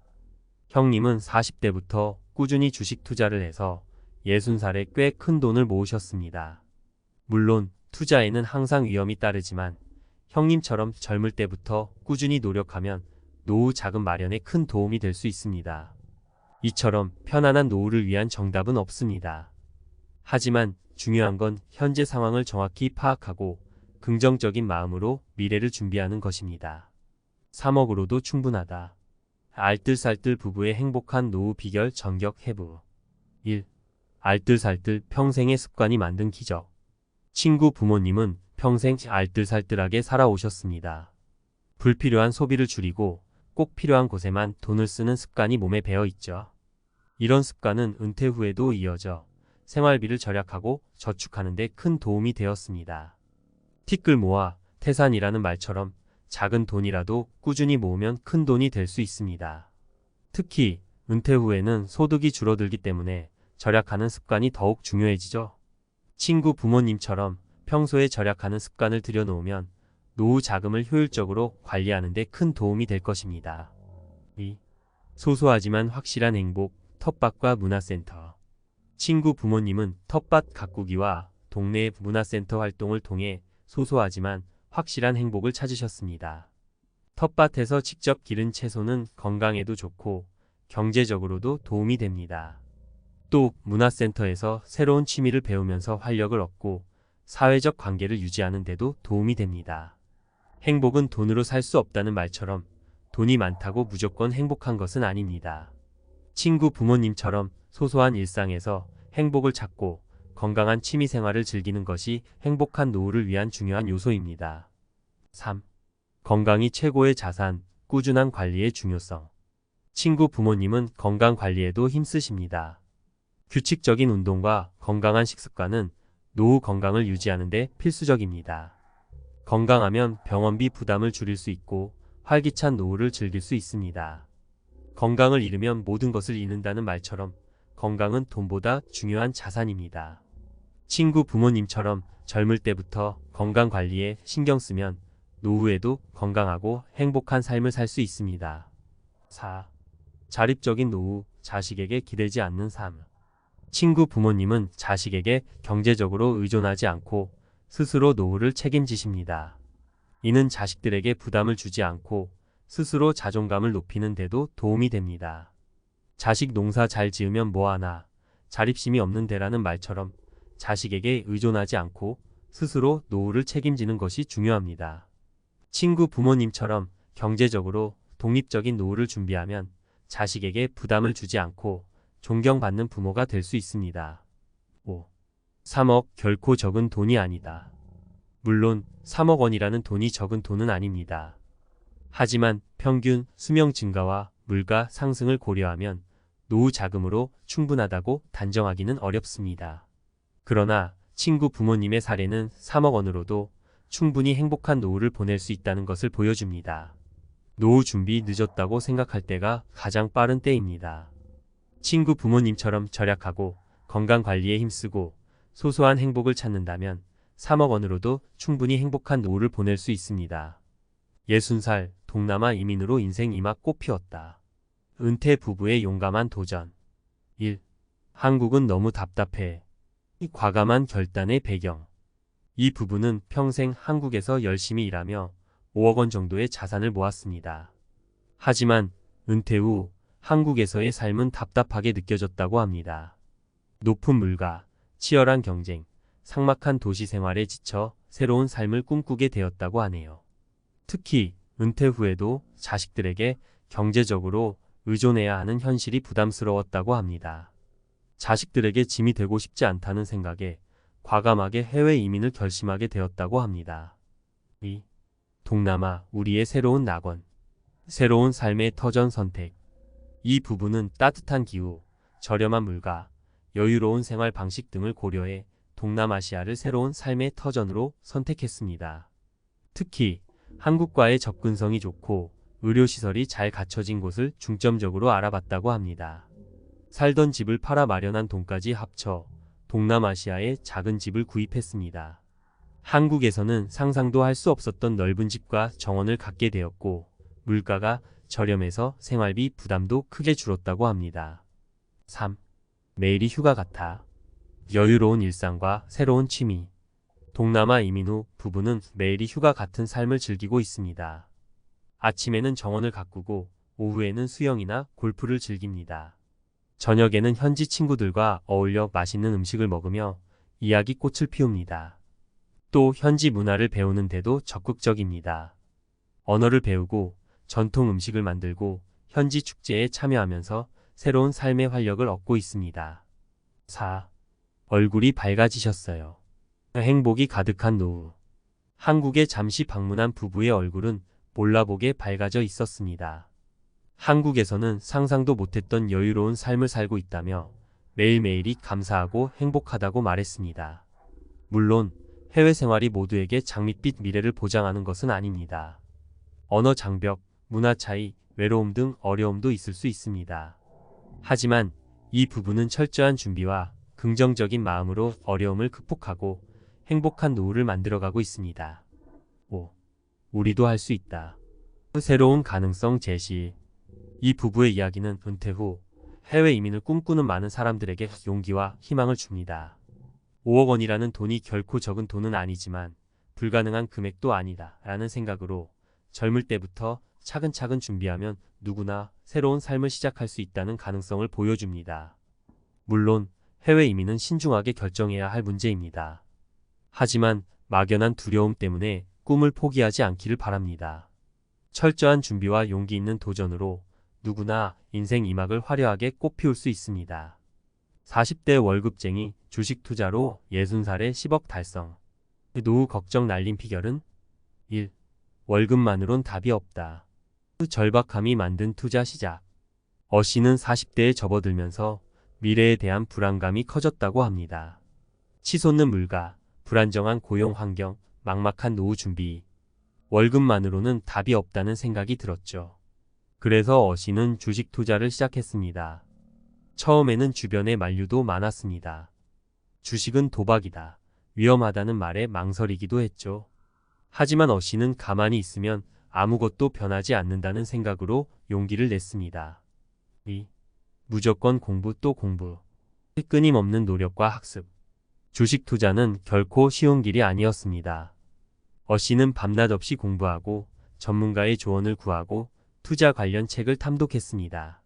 형님은 40대부터 꾸준히 주식 투자를 해서 60살에 꽤 큰 돈을 모으셨습니다. 물론 투자에는 항상 위험이 따르지만 형님처럼 젊을 때부터 꾸준히 노력하면 노후 자금 마련에 큰 도움이 될 수 있습니다. 이처럼 편안한 노후를 위한 정답은 없습니다. 하지만 중요한 건 현재 상황을 정확히 파악하고 긍정적인 마음으로 미래를 준비하는 것입니다. 3억으로도 충분하다. 알뜰살뜰 부부의 행복한 노후 비결 전격 해부. 1. 알뜰살뜰 평생의 습관이 만든 기적. 친구 부모님은 평생 알뜰살뜰하게 살아오셨습니다. 불필요한 소비를 줄이고 꼭 필요한 곳에만 돈을 쓰는 습관이 몸에 배어 있죠. 이런 습관은 은퇴 후에도 이어져 생활비를 절약하고 저축하는 데 큰 도움이 되었습니다. 티끌 모아 태산이라는 말처럼 작은 돈이라도 꾸준히 모으면 큰 돈이 될 수 있습니다. 특히 은퇴 후에는 소득이 줄어들기 때문에 절약하는 습관이 더욱 중요해지죠. 친구 부모님처럼 평소에 절약하는 습관을 들여놓으면 노후 자금을 효율적으로 관리하는 데 큰 도움이 될 것입니다. 2. 소소하지만 확실한 행복, 텃밭과 문화센터. 친구 부모님은 텃밭 가꾸기와 동네 문화센터 활동을 통해 소소하지만 확실한 행복을 찾으셨습니다. 텃밭에서 직접 기른 채소는 건강에도 좋고 경제적으로도 도움이 됩니다. 또 문화센터에서 새로운 취미를 배우면서 활력을 얻고 사회적 관계를 유지하는 데도 도움이 됩니다. 행복은 돈으로 살 수 없다는 말처럼 돈이 많다고 무조건 행복한 것은 아닙니다. 친구 부모님처럼 소소한 일상에서 행복을 찾고 건강한 취미 생활을 즐기는 것이 행복한 노후를 위한 중요한 요소입니다. 3. 건강이 최고의 자산, 꾸준한 관리의 중요성. 친구 부모님은 건강 관리에도 힘쓰십니다. 규칙적인 운동과 건강한 식습관은 노후 건강을 유지하는 데 필수적입니다. 건강하면 병원비 부담을 줄일 수 있고 활기찬 노후를 즐길 수 있습니다. 건강을 잃으면 모든 것을 잃는다는 말처럼 건강은 돈보다 중요한 자산입니다. 친구 부모님처럼 젊을 때부터 건강 관리에 신경 쓰면 노후에도 건강하고 행복한 삶을 살 수 있습니다. 4. 자립적인 노후, 자식에게 기대지 않는 삶. 친구 부모님은 자식에게 경제적으로 의존하지 않고 스스로 노후를 책임지십니다. 이는 자식들에게 부담을 주지 않고 스스로 자존감을 높이는 데도 도움이 됩니다. 자식 농사 잘 지으면 뭐하나, 자립심이 없는 데라는 말처럼 자식에게 의존하지 않고 스스로 노후를 책임지는 것이 중요합니다. 친구 부모님처럼 경제적으로 독립적인 노후를 준비하면 자식에게 부담을 주지 않고 존경받는 부모가 될 수 있습니다. 5. 3억 결코 적은 돈이 아니다. 물론 3억 원이라는 돈이 적은 돈은 아닙니다. 하지만 평균 수명 증가와 물가 상승을 고려하면 노후 자금으로 충분하다고 단정하기는 어렵습니다. 그러나 친구 부모님의 사례는 3억 원으로도 충분히 행복한 노후를 보낼 수 있다는 것을 보여줍니다. 노후 준비 늦었다고 생각할 때가 가장 빠른 때입니다. 친구 부모님처럼 절약하고 건강 관리에 힘쓰고 소소한 행복을 찾는다면 3억 원으로도 충분히 행복한 노후를 보낼 수 있습니다. 60살 동남아 이민으로 인생 이막 꽃피웠다. 은퇴 부부의 용감한 도전. 1. 한국은 너무 답답해. 이 과감한 결단의 배경. 이 부부는 평생 한국에서 열심히 일하며 5억 원 정도의 자산을 모았습니다. 하지만 은퇴 후 한국에서의 삶은 답답하게 느껴졌다고 합니다. 높은 물가, 치열한 경쟁, 삭막한 도시 생활에 지쳐 새로운 삶을 꿈꾸게 되었다고 하네요. 특히 은퇴 후에도 자식들에게 경제적으로 의존해야 하는 현실이 부담스러웠다고 합니다. 자식들에게 짐이 되고 싶지 않다는 생각에 과감하게 해외 이민을 결심하게 되었다고 합니다. 2. 동남아, 우리의 새로운 낙원. 새로운 삶의 터전 선택. 이 부부는 따뜻한 기후, 저렴한 물가, 여유로운 생활 방식 등을 고려해 동남아시아를 새로운 삶의 터전으로 선택했습니다. 특히 한국과의 접근성이 좋고 의료시설이 잘 갖춰진 곳을 중점적으로 알아봤다고 합니다. 살던 집을 팔아 마련한 돈까지 합쳐 동남아시아에 작은 집을 구입했습니다. 한국에서는 상상도 할 수 없었던 넓은 집과 정원을 갖게 되었고 물가가 저렴해서 생활비 부담도 크게 줄었다고 합니다. 3. 매일이 휴가 같아. 여유로운 일상과 새로운 취미. 동남아 이민 후 부부는 매일이 휴가 같은 삶을 즐기고 있습니다. 아침에는 정원을 가꾸고 오후에는 수영이나 골프를 즐깁니다. 저녁에는 현지 친구들과 어울려 맛있는 음식을 먹으며 이야기꽃을 피웁니다. 또 현지 문화를 배우는 데도 적극적입니다. 언어를 배우고 전통 음식을 만들고 현지 축제에 참여하면서 새로운 삶의 활력을 얻고 있습니다. 4. 얼굴이 밝아지셨어요. 행복이 가득한 노후. 한국에 잠시 방문한 부부의 얼굴은 몰라보게 밝아져 있었습니다. 한국에서는 상상도 못했던 여유로운 삶을 살고 있다며 매일매일이 감사하고 행복하다고 말했습니다. 물론 해외 생활이 모두에게 장밋빛 미래를 보장하는 것은 아닙니다. 언어 장벽, 문화 차이, 외로움 등 어려움도 있을 수 있습니다. 하지만 이 부부는 철저한 준비와 긍정적인 마음으로 어려움을 극복하고 행복한 노후를 만들어가고 있습니다. 5. 우리도 할 수 있다. 새로운 가능성 제시. 이 부부의 이야기는 은퇴 후 해외 이민을 꿈꾸는 많은 사람들에게 용기와 희망을 줍니다. 5억 원이라는 돈이 결코 적은 돈은 아니지만 불가능한 금액도 아니다 라는 생각으로 젊을 때부터 차근차근 준비하면 누구나 새로운 삶을 시작할 수 있다는 가능성을 보여줍니다. 물론 해외 이민은 신중하게 결정해야 할 문제입니다. 하지만 막연한 두려움 때문에 꿈을 포기하지 않기를 바랍니다. 철저한 준비와 용기 있는 도전으로 누구나 인생 이막을 화려하게 꽃피울 수 있습니다. 40대 월급쟁이 주식 투자로 60살에 10억 달성. 노후 걱정 날린 비결은 1. 월급만으론 답이 없다. 절박함이 만든 투자 시작. 어 씨는 40대에 접어들면서 미래에 대한 불안감이 커졌다고 합니다. 치솟는 물가, 불안정한 고용 환경, 막막한 노후 준비. 월급만으로는 답이 없다는 생각이 들었죠. 그래서 어씨는 주식 투자를 시작했습니다. 처음에는 주변에 만류도 많았습니다. 주식은 도박이다, 위험하다는 말에 망설이기도 했죠. 하지만 어씨는 가만히 있으면 아무것도 변하지 않는다는 생각으로 용기를 냈습니다. 무조건 공부 또 공부. 끊임없는 노력과 학습. 주식 투자는 결코 쉬운 길이 아니었습니다. 어씨는 밤낮 없이 공부하고 전문가의 조언을 구하고 투자 관련 책을 탐독했습니다.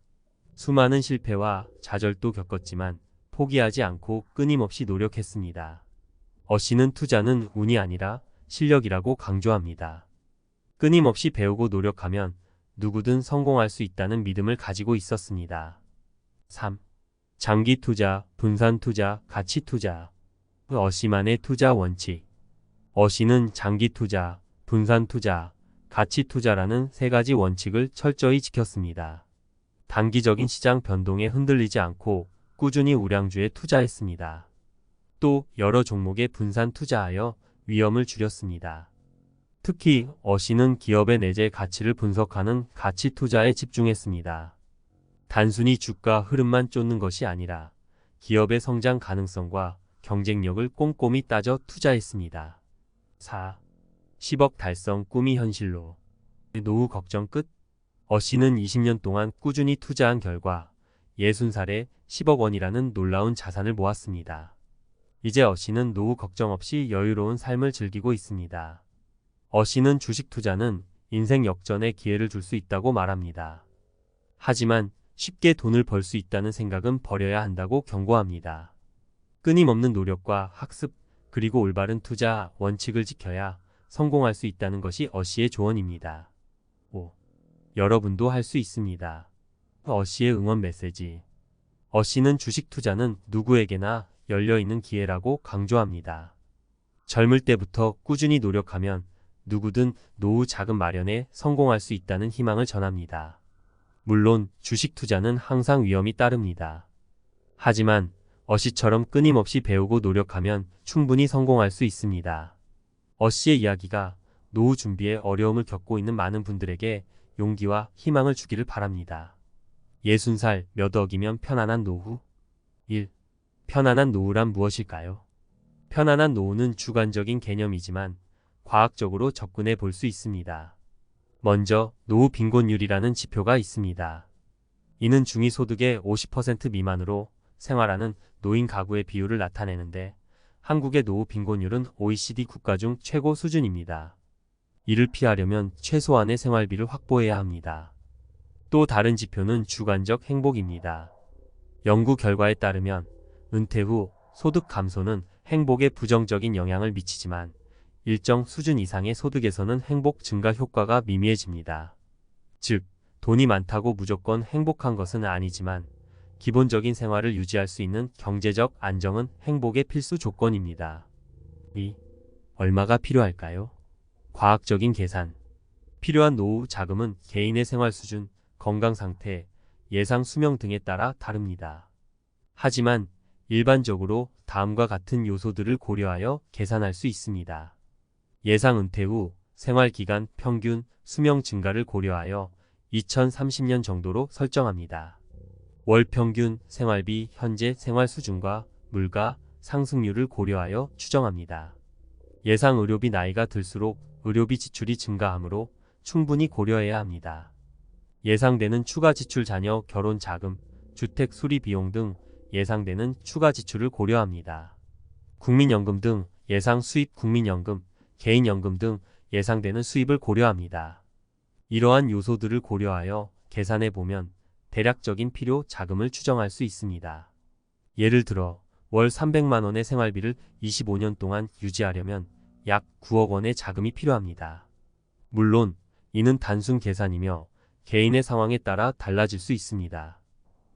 수많은 실패와 좌절도 겪었지만 포기하지 않고 끊임없이 노력했습니다. 어씨는 투자는 운이 아니라 실력이라고 강조합니다. 끊임없이 배우고 노력하면 누구든 성공할 수 있다는 믿음을 가지고 있었습니다. 3. 장기 투자, 분산 투자, 가치 투자. 어씨만의 투자 원칙. 어씨는 장기 투자, 분산 투자, 가치 투자라는 세 가지 원칙을 철저히 지켰습니다. 단기적인 시장 변동에 흔들리지 않고 꾸준히 우량주에 투자했습니다. 또 여러 종목에 분산 투자하여 위험을 줄였습니다. 특히 어씨는 기업의 내재 가치를 분석하는 가치 투자에 집중했습니다. 단순히 주가 흐름만 쫓는 것이 아니라 기업의 성장 가능성과 경쟁력을 꼼꼼히 따져 투자했습니다. 4. 10억 달성 꿈이 현실로. 노후 걱정 끝. 어씨는 20년 동안 꾸준히 투자한 결과 60살에 10억 원이라는 놀라운 자산을 모았습니다. 이제 어씨는 노후 걱정 없이 여유로운 삶을 즐기고 있습니다. 어씨는 주식 투자는 인생 역전의 기회를 줄 수 있다고 말합니다. 하지만 쉽게 돈을 벌 수 있다는 생각은 버려야 한다고 경고합니다. 끊임없는 노력과 학습, 그리고 올바른 투자 원칙을 지켜야 성공할 수 있다는 것이 어씨의 조언입니다. 5. 여러분도 할 수 있습니다. 어씨의 응원 메시지. 어씨는 주식 투자는 누구에게나 열려있는 기회라고 강조합니다. 젊을 때부터 꾸준히 노력하면 누구든 노후 자금 마련에 성공할 수 있다는 희망을 전합니다. 물론 주식 투자는 항상 위험이 따릅니다. 하지만 어씨처럼 끊임없이 배우고 노력하면 충분히 성공할 수 있습니다. 어씨의 이야기가 노후 준비에 어려움을 겪고 있는 많은 분들에게 용기와 희망을 주기를 바랍니다. 60살 몇 억이면 편안한 노후? 1. 편안한 노후란 무엇일까요? 편안한 노후는 주관적인 개념이지만 과학적으로 접근해 볼 수 있습니다. 먼저 노후 빈곤율이라는 지표가 있습니다. 이는 중위소득의 50% 미만으로 생활하는 노인 가구의 비율을 나타내는데 한국의 노후 빈곤율은 OECD 국가 중 최고 수준입니다. 이를 피하려면 최소한의 생활비를 확보해야 합니다. 또 다른 지표는 주관적 행복입니다. 연구 결과에 따르면 은퇴 후 소득 감소는 행복에 부정적인 영향을 미치지만 일정 수준 이상의 소득에서는 행복 증가 효과가 미미해집니다. 즉, 돈이 많다고 무조건 행복한 것은 아니지만 기본적인 생활을 유지할 수 있는 경제적 안정은 행복의 필수 조건입니다. 2. 얼마가 필요할까요? 과학적인 계산. 필요한 노후 자금은 개인의 생활 수준, 건강 상태, 예상 수명 등에 따라 다릅니다. 하지만 일반적으로 다음과 같은 요소들을 고려하여 계산할 수 있습니다. 예상 은퇴 후 생활기간 평균 수명 증가를 고려하여 2030년 정도로 설정합니다. 월 평균 생활비 현재 생활 수준과 물가 상승률을 고려하여 추정합니다. 예상 의료비 나이가 들수록 의료비 지출이 증가하므로 충분히 고려해야 합니다. 예상되는 추가 지출 자녀 결혼 자금, 주택 수리 비용 등 예상되는 추가 지출을 고려합니다. 국민연금 등 예상 수입 국민연금, 개인연금 등 예상되는 수입을 고려합니다. 이러한 요소들을 고려하여 계산해 보면 대략적인 필요 자금을 추정할 수 있습니다. 예를 들어 월 300만 원의 생활비를 25년 동안 유지하려면 약 9억 원의 자금이 필요합니다. 물론 이는 단순 계산이며 개인의 상황에 따라 달라질 수 있습니다.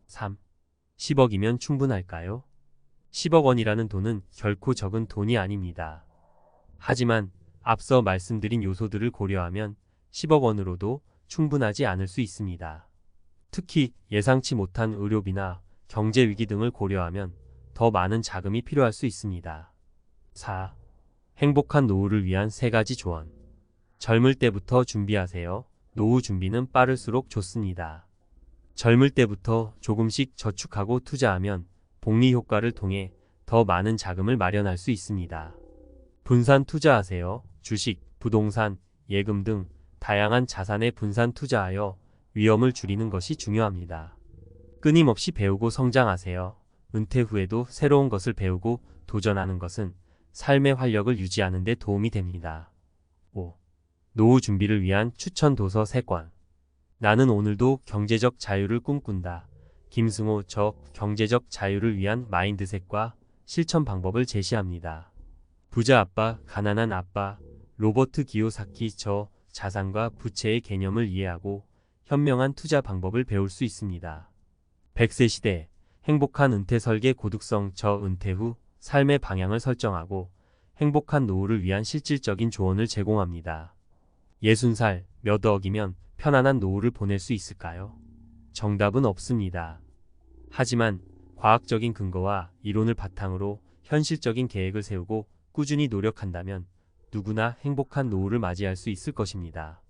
3. 10억이면 충분할까요? 10억 원이라는 돈은 결코 적은 돈이 아닙니다. 하지만 앞서 말씀드린 요소들을 고려하면 10억 원으로도 충분하지 않을 수 있습니다. 특히 예상치 못한 의료비나 경제위기 등을 고려하면 더 많은 자금이 필요할 수 있습니다. 4. 행복한 노후를 위한 3가지 조언. 젊을 때부터 준비하세요. 노후 준비는 빠를수록 좋습니다. 젊을 때부터 조금씩 저축하고 투자하면 복리 효과를 통해 더 많은 자금을 마련할 수 있습니다. 분산 투자하세요. 주식, 부동산, 예금 등 다양한 자산에 분산 투자하여 위험을 줄이는 것이 중요합니다. 끊임없이 배우고 성장하세요. 은퇴 후에도 새로운 것을 배우고 도전하는 것은 삶의 활력을 유지하는 데 도움이 됩니다. 5. 노후 준비를 위한 추천 도서 3권. 나는 오늘도 경제적 자유를 꿈꾼다. 김승호 저 경제적 자유를 위한 마인드셋과 실천 방법을 제시합니다. 부자 아빠, 가난한 아빠, 로버트 기요사키 저 자산과 부채의 개념을 이해하고 현명한 투자 방법을 배울 수 있습니다. 100세 시대, 행복한 은퇴 설계 고득성 저 은퇴 후 삶의 방향을 설정하고 행복한 노후를 위한 실질적인 조언을 제공합니다. 60살, 몇 억이면 편안한 노후를 보낼 수 있을까요? 정답은 없습니다. 하지만 과학적인 근거와 이론을 바탕으로 현실적인 계획을 세우고 꾸준히 노력한다면 누구나 행복한 노후를 맞이할 수 있을 것입니다.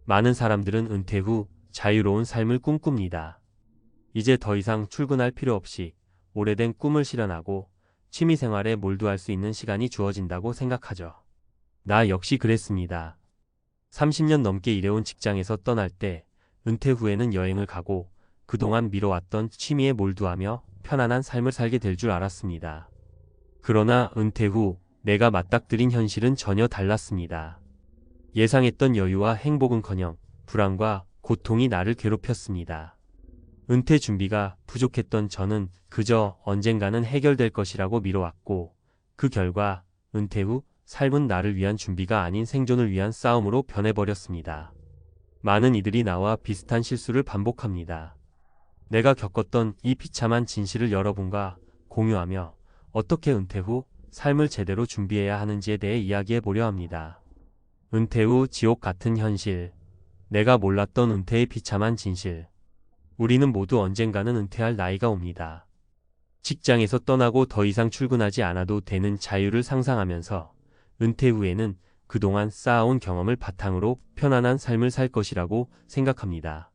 많은 사람들은 은퇴 후 자유로운 삶을 꿈꿉니다. 이제 더 이상 출근할 필요 없이 오래된 꿈을 실현하고 취미생활에 몰두할 수 있는 시간이 주어진다고 생각하죠. 나 역시 그랬습니다. 30년 넘게 일해온 직장에서 떠날 때 은퇴 후에는 여행을 가고 그동안 미뤄왔던 취미에 몰두하며 편안한 삶을 살게 될 줄 알았습니다. 그러나 은퇴 후 내가 맞닥뜨린 현실은 전혀 달랐습니다. 예상했던 여유와 행복은커녕 불안과 고통이 나를 괴롭혔습니다. 은퇴 준비가 부족했던 저는 그저 언젠가는 해결될 것이라고 미뤄왔고 그 결과 은퇴 후 삶은 나를 위한 준비가 아닌 생존을 위한 싸움으로 변해버렸습니다. 많은 이들이 나와 비슷한 실수를 반복합니다. 내가 겪었던 이 비참한 진실을 여러분과 공유하며 어떻게 은퇴 후 삶을 제대로 준비해야 하는지에 대해 이야기해 보려 합니다. 은퇴 후 지옥 같은 현실. 내가 몰랐던 은퇴의 비참한 진실. 우리는 모두 언젠가는 은퇴할 나이가 옵니다. 직장에서 떠나고 더 이상 출근하지 않아도 되는 자유를 상상하면서 은퇴 후에는 그동안 쌓아온 경험을 바탕으로 편안한 삶을 살 것이라고 생각합니다.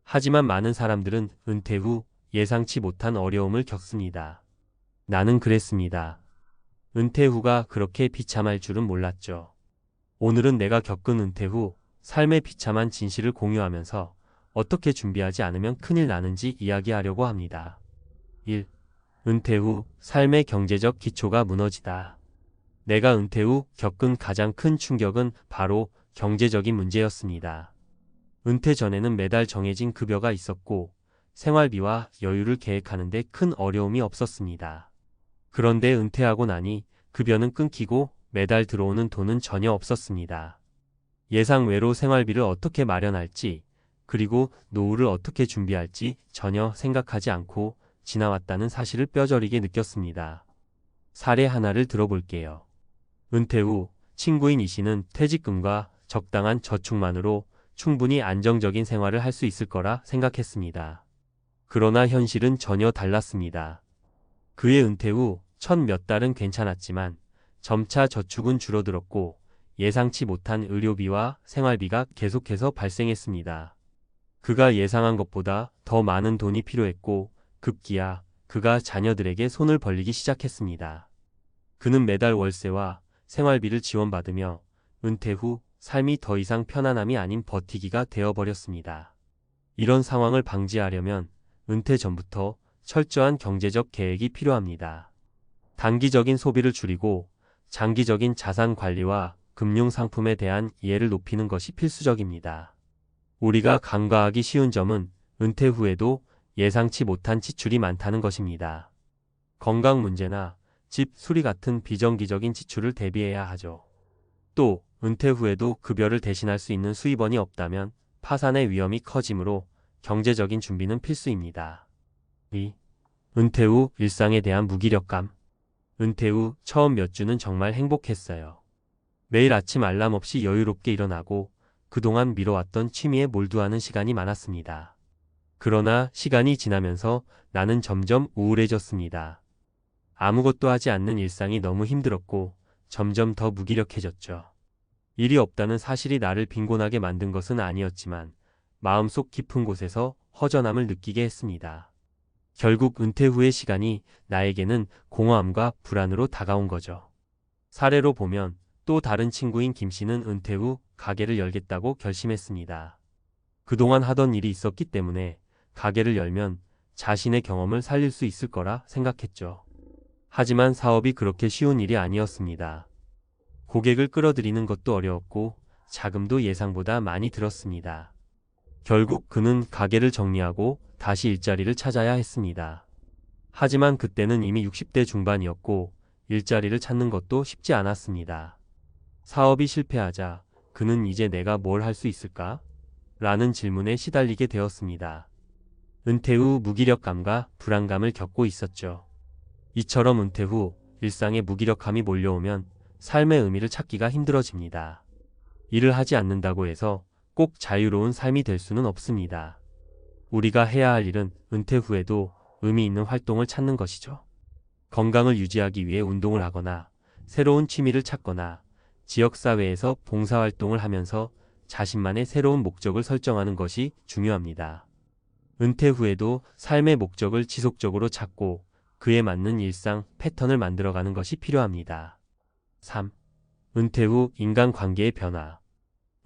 하지만 많은 사람들은 은퇴 후 예상치 못한 어려움을 겪습니다. 나는 그랬습니다. 은퇴 후가 그렇게 비참할 줄은 몰랐죠. 오늘은 내가 겪은 은퇴 후 삶의 비참한 진실을 공유하면서 어떻게 준비하지 않으면 큰일 나는지 이야기하려고 합니다. 1. 은퇴 후 삶의 경제적 기초가 무너지다. 내가 은퇴 후 겪은 가장 큰 충격은 바로 경제적인 문제였습니다. 은퇴 전에는 매달 정해진 급여가 있었고 생활비와 여유를 계획하는 데 큰 어려움이 없었습니다. 그런데 은퇴하고 나니 급여는 끊기고 매달 들어오는 돈은 전혀 없었습니다. 예상 외로 생활비를 어떻게 마련할지 그리고 노후를 어떻게 준비할지 전혀 생각하지 않고 지나왔다는 사실을 뼈저리게 느꼈습니다. 사례 하나를 들어볼게요. 은퇴 후 친구인 이 씨는 퇴직금과 적당한 저축만으로 충분히 안정적인 생활을 할 수 있을 거라 생각했습니다. 그러나 현실은 전혀 달랐습니다. 그의 은퇴 후 첫 몇 달은 괜찮았지만 점차 저축은 줄어들었고 예상치 못한 의료비와 생활비가 계속해서 발생했습니다. 그가 예상한 것보다 더 많은 돈이 필요했고 급기야 그가 자녀들에게 손을 벌리기 시작했습니다. 그는 매달 월세와 생활비를 지원받으며 은퇴 후 삶이 더 이상 편안함이 아닌 버티기가 되어버렸습니다. 이런 상황을 방지하려면 은퇴 전부터 철저한 경제적 계획이 필요합니다. 단기적인 소비를 줄이고 장기적인 자산 관리와 금융 상품에 대한 이해를 높이는 것이 필수적입니다. 우리가 간과하기 쉬운 점은 은퇴 후에도 예상치 못한 지출이 많다는 것입니다. 건강 문제나 집 수리 같은 비정기적인 지출을 대비해야 하죠. 또 은퇴 후에도 급여를 대신할 수 있는 수입원이 없다면 파산의 위험이 커지므로 경제적인 준비는 필수입니다. 2. 은퇴 후 일상에 대한 무기력감. 은퇴 후 처음 몇 주는 정말 행복했어요. 매일 아침 알람 없이 여유롭게 일어나고 그동안 미뤄왔던 취미에 몰두하는 시간이 많았습니다. 그러나 시간이 지나면서 나는 점점 우울해졌습니다. 아무것도 하지 않는 일상이 너무 힘들었고 점점 더 무기력해졌죠. 일이 없다는 사실이 나를 빈곤하게 만든 것은 아니었지만 마음속 깊은 곳에서 허전함을 느끼게 했습니다. 결국 은퇴 후의 시간이 나에게는 공허함과 불안으로 다가온 거죠. 사례로 보면 또 다른 친구인 김 씨는 은퇴 후 가게를 열겠다고 결심했습니다. 그동안 하던 일이 있었기 때문에 가게를 열면 자신의 경험을 살릴 수 있을 거라 생각했죠. 하지만 사업이 그렇게 쉬운 일이 아니었습니다. 고객을 끌어들이는 것도 어려웠고 자금도 예상보다 많이 들었습니다. 결국 그는 가게를 정리하고 다시 일자리를 찾아야 했습니다. 하지만 그때는 이미 60대 중반이었고 일자리를 찾는 것도 쉽지 않았습니다. 사업이 실패하자 그는 이제 내가 뭘 할 수 있을까? 라는 질문에 시달리게 되었습니다. 은퇴 후 무기력감과 불안감을 겪고 있었죠. 이처럼 은퇴 후 일상에 무기력함이 몰려오면 삶의 의미를 찾기가 힘들어집니다. 일을 하지 않는다고 해서 꼭 자유로운 삶이 될 수는 없습니다. 우리가 해야 할 일은 은퇴 후에도 의미 있는 활동을 찾는 것이죠. 건강을 유지하기 위해 운동을 하거나 새로운 취미를 찾거나 지역사회에서 봉사활동을 하면서 자신만의 새로운 목적을 설정하는 것이 중요합니다. 은퇴 후에도 삶의 목적을 지속적으로 찾고 그에 맞는 일상 패턴을 만들어가는 것이 필요합니다. 3. 은퇴 후 인간관계의 변화.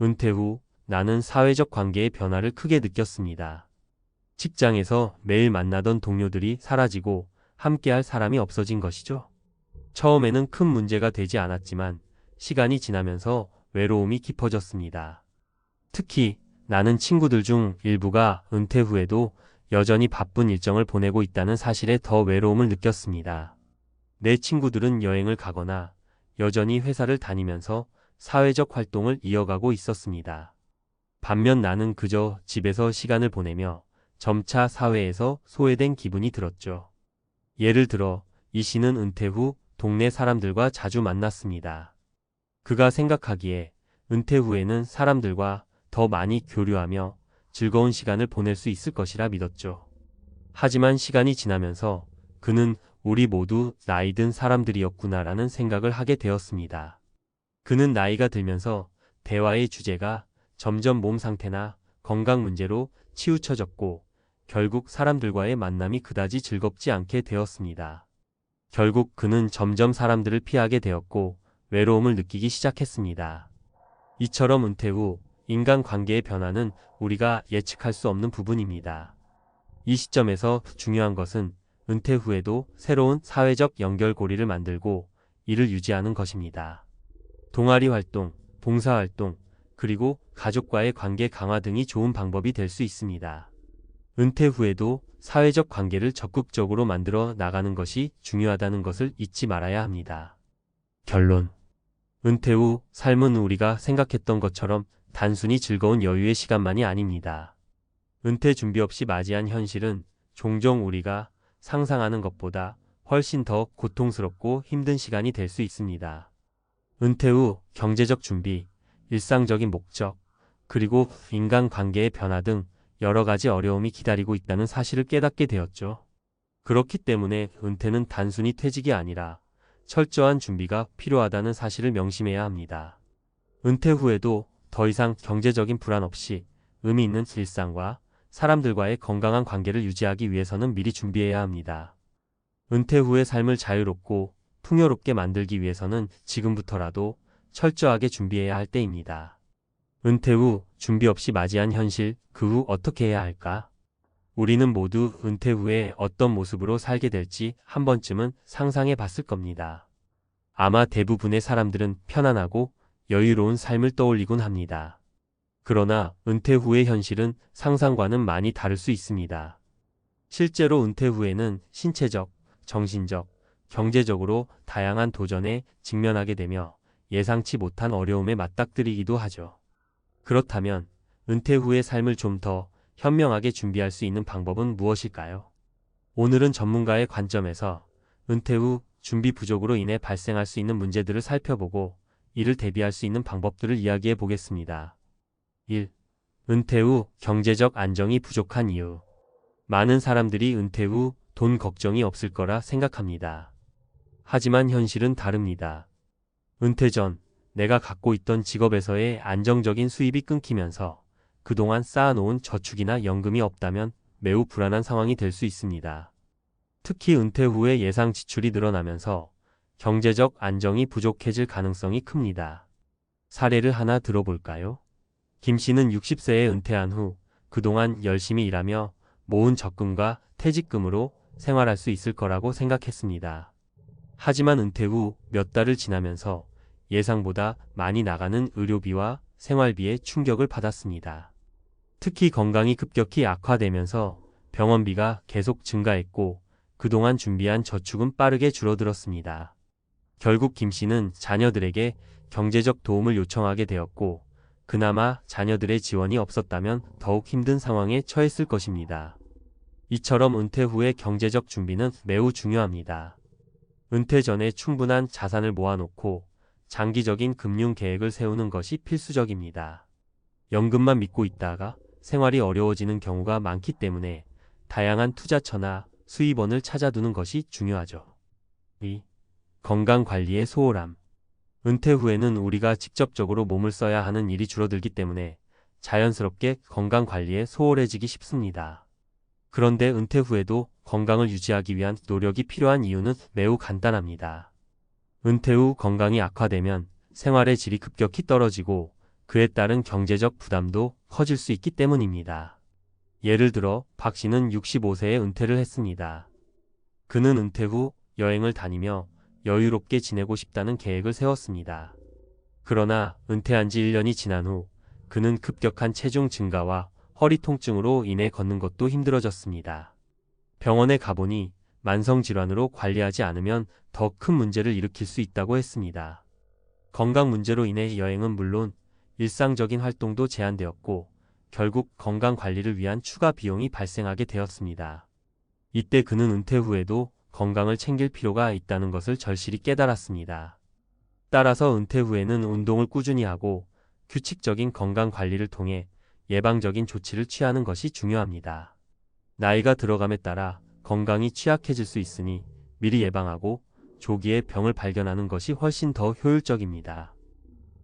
은퇴 후 나는 사회적 관계의 변화를 크게 느꼈습니다. 직장에서 매일 만나던 동료들이 사라지고 함께할 사람이 없어진 것이죠. 처음에는 큰 문제가 되지 않았지만 시간이 지나면서 외로움이 깊어졌습니다. 특히 나는 친구들 중 일부가 은퇴 후에도 여전히 바쁜 일정을 보내고 있다는 사실에 더 외로움을 느꼈습니다. 내 친구들은 여행을 가거나 여전히 회사를 다니면서 사회적 활동을 이어가고 있었습니다. 반면 나는 그저 집에서 시간을 보내며 점차 사회에서 소외된 기분이 들었죠. 예를 들어 이 씨는 은퇴 후 동네 사람들과 자주 만났습니다. 그가 생각하기에 은퇴 후에는 사람들과 더 많이 교류하며 즐거운 시간을 보낼 수 있을 것이라 믿었죠. 하지만 시간이 지나면서 그는 우리 모두 나이 든 사람들이었구나라는 생각을 하게 되었습니다. 그는 나이가 들면서 대화의 주제가 점점 몸 상태나 건강 문제로 치우쳐졌고 결국 사람들과의 만남이 그다지 즐겁지 않게 되었습니다. 결국 그는 점점 사람들을 피하게 되었고 외로움을 느끼기 시작했습니다. 이처럼 은퇴 후 인간관계의 변화는 우리가 예측할 수 없는 부분입니다. 이 시점에서 중요한 것은 은퇴 후에도 새로운 사회적 연결고리를 만들고 이를 유지하는 것입니다. 동아리 활동, 봉사활동, 그리고 가족과의 관계 강화 등이 좋은 방법이 될 수 있습니다. 은퇴 후에도 사회적 관계를 적극적으로 만들어 나가는 것이 중요하다는 것을 잊지 말아야 합니다. 결론. 은퇴 후 삶은 우리가 생각했던 것처럼 단순히 즐거운 여유의 시간만이 아닙니다. 은퇴 준비 없이 맞이한 현실은 종종 우리가 상상하는 것보다 훨씬 더 고통스럽고 힘든 시간이 될 수 있습니다. 은퇴 후 경제적 준비, 일상적인 목적, 그리고 인간관계의 변화 등 여러 가지 어려움이 기다리고 있다는 사실을 깨닫게 되었죠. 그렇기 때문에 은퇴는 단순히 퇴직이 아니라 철저한 준비가 필요하다는 사실을 명심해야 합니다. 은퇴 후에도 더 이상 경제적인 불안 없이 의미 있는 일상과 사람들과의 건강한 관계를 유지하기 위해서는 미리 준비해야 합니다. 은퇴 후의 삶을 자유롭고 풍요롭게 만들기 위해서는 지금부터라도 철저하게 준비해야 할 때입니다. 은퇴 후 준비 없이 맞이한 현실, 그 후 어떻게 해야 할까? 우리는 모두 은퇴 후에 어떤 모습으로 살게 될지 한 번쯤은 상상해 봤을 겁니다. 아마 대부분의 사람들은 편안하고 여유로운 삶을 떠올리곤 합니다. 그러나 은퇴 후의 현실은 상상과는 많이 다를 수 있습니다. 실제로 은퇴 후에는 신체적, 정신적, 경제적으로 다양한 도전에 직면하게 되며 예상치 못한 어려움에 맞닥뜨리기도 하죠. 그렇다면 은퇴 후의 삶을 좀 더 현명하게 준비할 수 있는 방법은 무엇일까요? 오늘은 전문가의 관점에서 은퇴 후 준비 부족으로 인해 발생할 수 있는 문제들을 살펴보고 이를 대비할 수 있는 방법들을 이야기해 보겠습니다. 1. 은퇴 후 경제적 안정이 부족한 이유. 많은 사람들이 은퇴 후 돈 걱정이 없을 거라 생각합니다. 하지만 현실은 다릅니다. 은퇴 전 내가 갖고 있던 직업에서의 안정적인 수입이 끊기면서 그동안 쌓아놓은 저축이나 연금이 없다면 매우 불안한 상황이 될 수 있습니다. 특히 은퇴 후에 예상 지출이 늘어나면서 경제적 안정이 부족해질 가능성이 큽니다. 사례를 하나 들어볼까요? 김 씨는 60세에 은퇴한 후 그동안 열심히 일하며 모은 적금과 퇴직금으로 생활할 수 있을 거라고 생각했습니다. 하지만 은퇴 후 몇 달을 지나면서 예상보다 많이 나가는 의료비와 생활비에 충격을 받았습니다. 특히 건강이 급격히 악화되면서 병원비가 계속 증가했고 그동안 준비한 저축은 빠르게 줄어들었습니다. 결국 김 씨는 자녀들에게 경제적 도움을 요청하게 되었고 그나마 자녀들의 지원이 없었다면 더욱 힘든 상황에 처했을 것입니다. 이처럼 은퇴 후의 경제적 준비는 매우 중요합니다. 은퇴 전에 충분한 자산을 모아놓고 장기적인 금융 계획을 세우는 것이 필수적입니다. 연금만 믿고 있다가 생활이 어려워지는 경우가 많기 때문에 다양한 투자처나 수입원을 찾아두는 것이 중요하죠. 2. 건강관리의 소홀함. 은퇴 후에는 우리가 직접적으로 몸을 써야 하는 일이 줄어들기 때문에 자연스럽게 건강관리에 소홀해지기 쉽습니다. 그런데 은퇴 후에도 건강을 유지하기 위한 노력이 필요한 이유는 매우 간단합니다. 은퇴 후 건강이 악화되면 생활의 질이 급격히 떨어지고 그에 따른 경제적 부담도 커질 수 있기 때문입니다. 예를 들어 박 씨는 65세에 은퇴를 했습니다. 그는 은퇴 후 여행을 다니며 여유롭게 지내고 싶다는 계획을 세웠습니다. 그러나 은퇴한 지 1년이 지난 후 그는 급격한 체중 증가와 허리 통증으로 인해 걷는 것도 힘들어졌습니다. 병원에 가보니 만성질환으로 관리하지 않으면 더 큰 문제를 일으킬 수 있다고 했습니다. 건강 문제로 인해 여행은 물론 일상적인 활동도 제한되었고 결국 건강 관리를 위한 추가 비용이 발생하게 되었습니다. 이때 그는 은퇴 후에도 건강을 챙길 필요가 있다는 것을 절실히 깨달았습니다. 따라서 은퇴 후에는 운동을 꾸준히 하고 규칙적인 건강 관리를 통해 예방적인 조치를 취하는 것이 중요합니다. 나이가 들어감에 따라 건강이 취약해질 수 있으니 미리 예방하고 조기에 병을 발견하는 것이 훨씬 더 효율적입니다.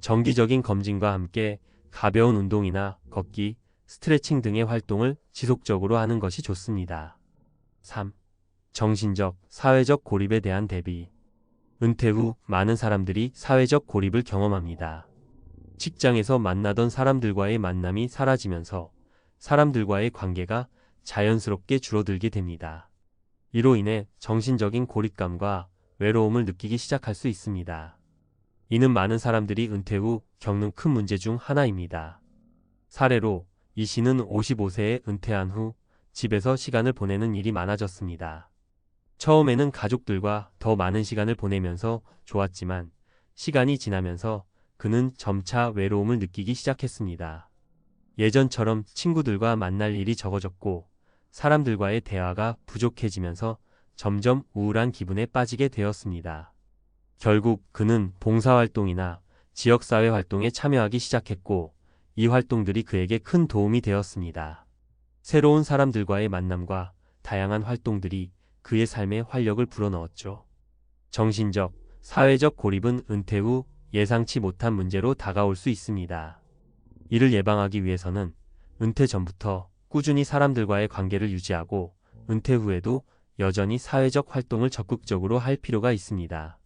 정기적인 검진과 함께 가벼운 운동이나 걷기, 스트레칭 등의 활동을 지속적으로 하는 것이 좋습니다. 3. 정신적, 사회적 고립에 대한 대비. 은퇴 후 많은 사람들이 사회적 고립을 경험합니다. 직장에서 만나던 사람들과의 만남이 사라지면서 사람들과의 관계가 자연스럽게 줄어들게 됩니다. 이로 인해 정신적인 고립감과 외로움을 느끼기 시작할 수 있습니다. 이는 많은 사람들이 은퇴 후 겪는 큰 문제 중 하나입니다. 사례로 이 씨는 55세에 은퇴한 후 집에서 시간을 보내는 일이 많아졌습니다. 처음에는 가족들과 더 많은 시간을 보내면서 좋았지만 시간이 지나면서 그는 점차 외로움을 느끼기 시작했습니다. 예전처럼 친구들과 만날 일이 적어졌고 사람들과의 대화가 부족해지면서 점점 우울한 기분에 빠지게 되었습니다. 결국 그는 봉사활동이나 지역사회 활동에 참여하기 시작했고 이 활동들이 그에게 큰 도움이 되었습니다. 새로운 사람들과의 만남과 다양한 활동들이 그의 삶에 활력을 불어넣었죠. 정신적, 사회적 고립은 은퇴 후 예상치 못한 문제로 다가올 수 있습니다. 이를 예방하기 위해서는 은퇴 전부터 꾸준히 사람들과의 관계를 유지하고 은퇴 후에도 여전히 사회적 활동을 적극적으로 할 필요가 있습니다.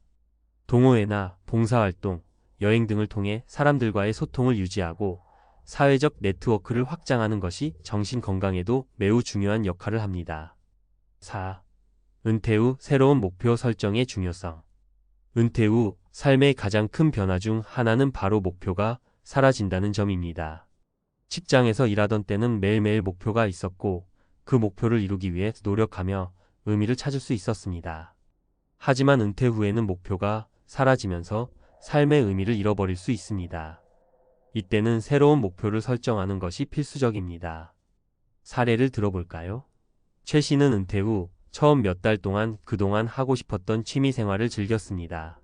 동호회나 봉사활동, 여행 등을 통해 사람들과의 소통을 유지하고 사회적 네트워크를 확장하는 것이 정신 건강에도 매우 중요한 역할을 합니다. 4. 은퇴 후 새로운 목표 설정의 중요성. 은퇴 후 삶의 가장 큰 변화 중 하나는 바로 목표가 사라진다는 점입니다. 직장에서 일하던 때는 매일매일 목표가 있었고 그 목표를 이루기 위해 노력하며 의미를 찾을 수 있었습니다. 하지만 은퇴 후에는 목표가 사라지면서 삶의 의미를 잃어버릴 수 있습니다. 이때는 새로운 목표를 설정하는 것이 필수적입니다. 사례를 들어볼까요? 최 씨는 은퇴 후 처음 몇 달 동안 그동안 하고 싶었던 취미 생활을 즐겼습니다.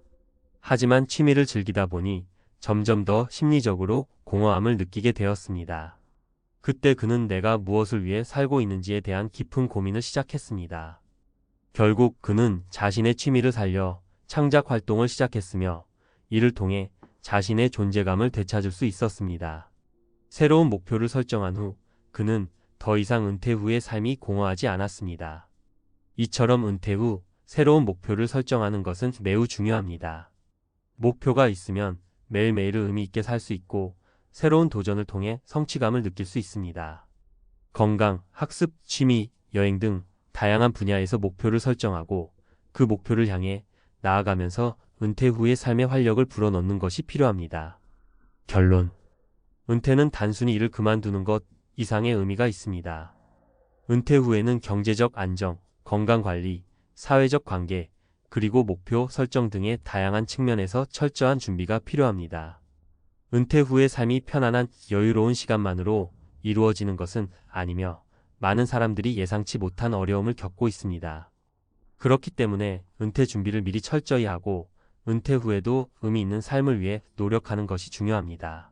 하지만 취미를 즐기다 보니 점점 더 심리적으로 공허함을 느끼게 되었습니다. 그때 그는 내가 무엇을 위해 살고 있는지에 대한 깊은 고민을 시작했습니다. 결국 그는 자신의 취미를 살려 창작 활동을 시작했으며 이를 통해 자신의 존재감을 되찾을 수 있었습니다. 새로운 목표를 설정한 후 그는 더 이상 은퇴 후의 삶이 공허하지 않았습니다. 이처럼 은퇴 후 새로운 목표를 설정하는 것은 매우 중요합니다. 목표가 있으면 매일매일을 의미 있게 살 수 있고 새로운 도전을 통해 성취감을 느낄 수 있습니다. 건강, 학습, 취미, 여행 등 다양한 분야에서 목표를 설정하고 그 목표를 향해 나아가면서 은퇴 후의 삶의 활력을 불어넣는 것이 필요합니다. 결론. 은퇴는 단순히 일을 그만두는 것 이상의 의미가 있습니다. 은퇴 후에는 경제적 안정, 건강관리, 사회적 관계, 그리고 목표 설정 등의 다양한 측면에서 철저한 준비가 필요합니다. 은퇴 후의 삶이 편안한 여유로운 시간만으로 이루어지는 것은 아니며 많은 사람들이 예상치 못한 어려움을 겪고 있습니다. 그렇기 때문에 은퇴 준비를 미리 철저히 하고 은퇴 후에도 의미 있는 삶을 위해 노력하는 것이 중요합니다.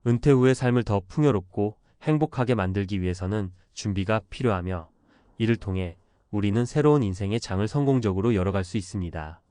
은퇴 후의 삶을 더 풍요롭고 행복하게 만들기 위해서는 준비가 필요하며 이를 통해 우리는 새로운 인생의 장을 성공적으로 열어갈 수 있습니다.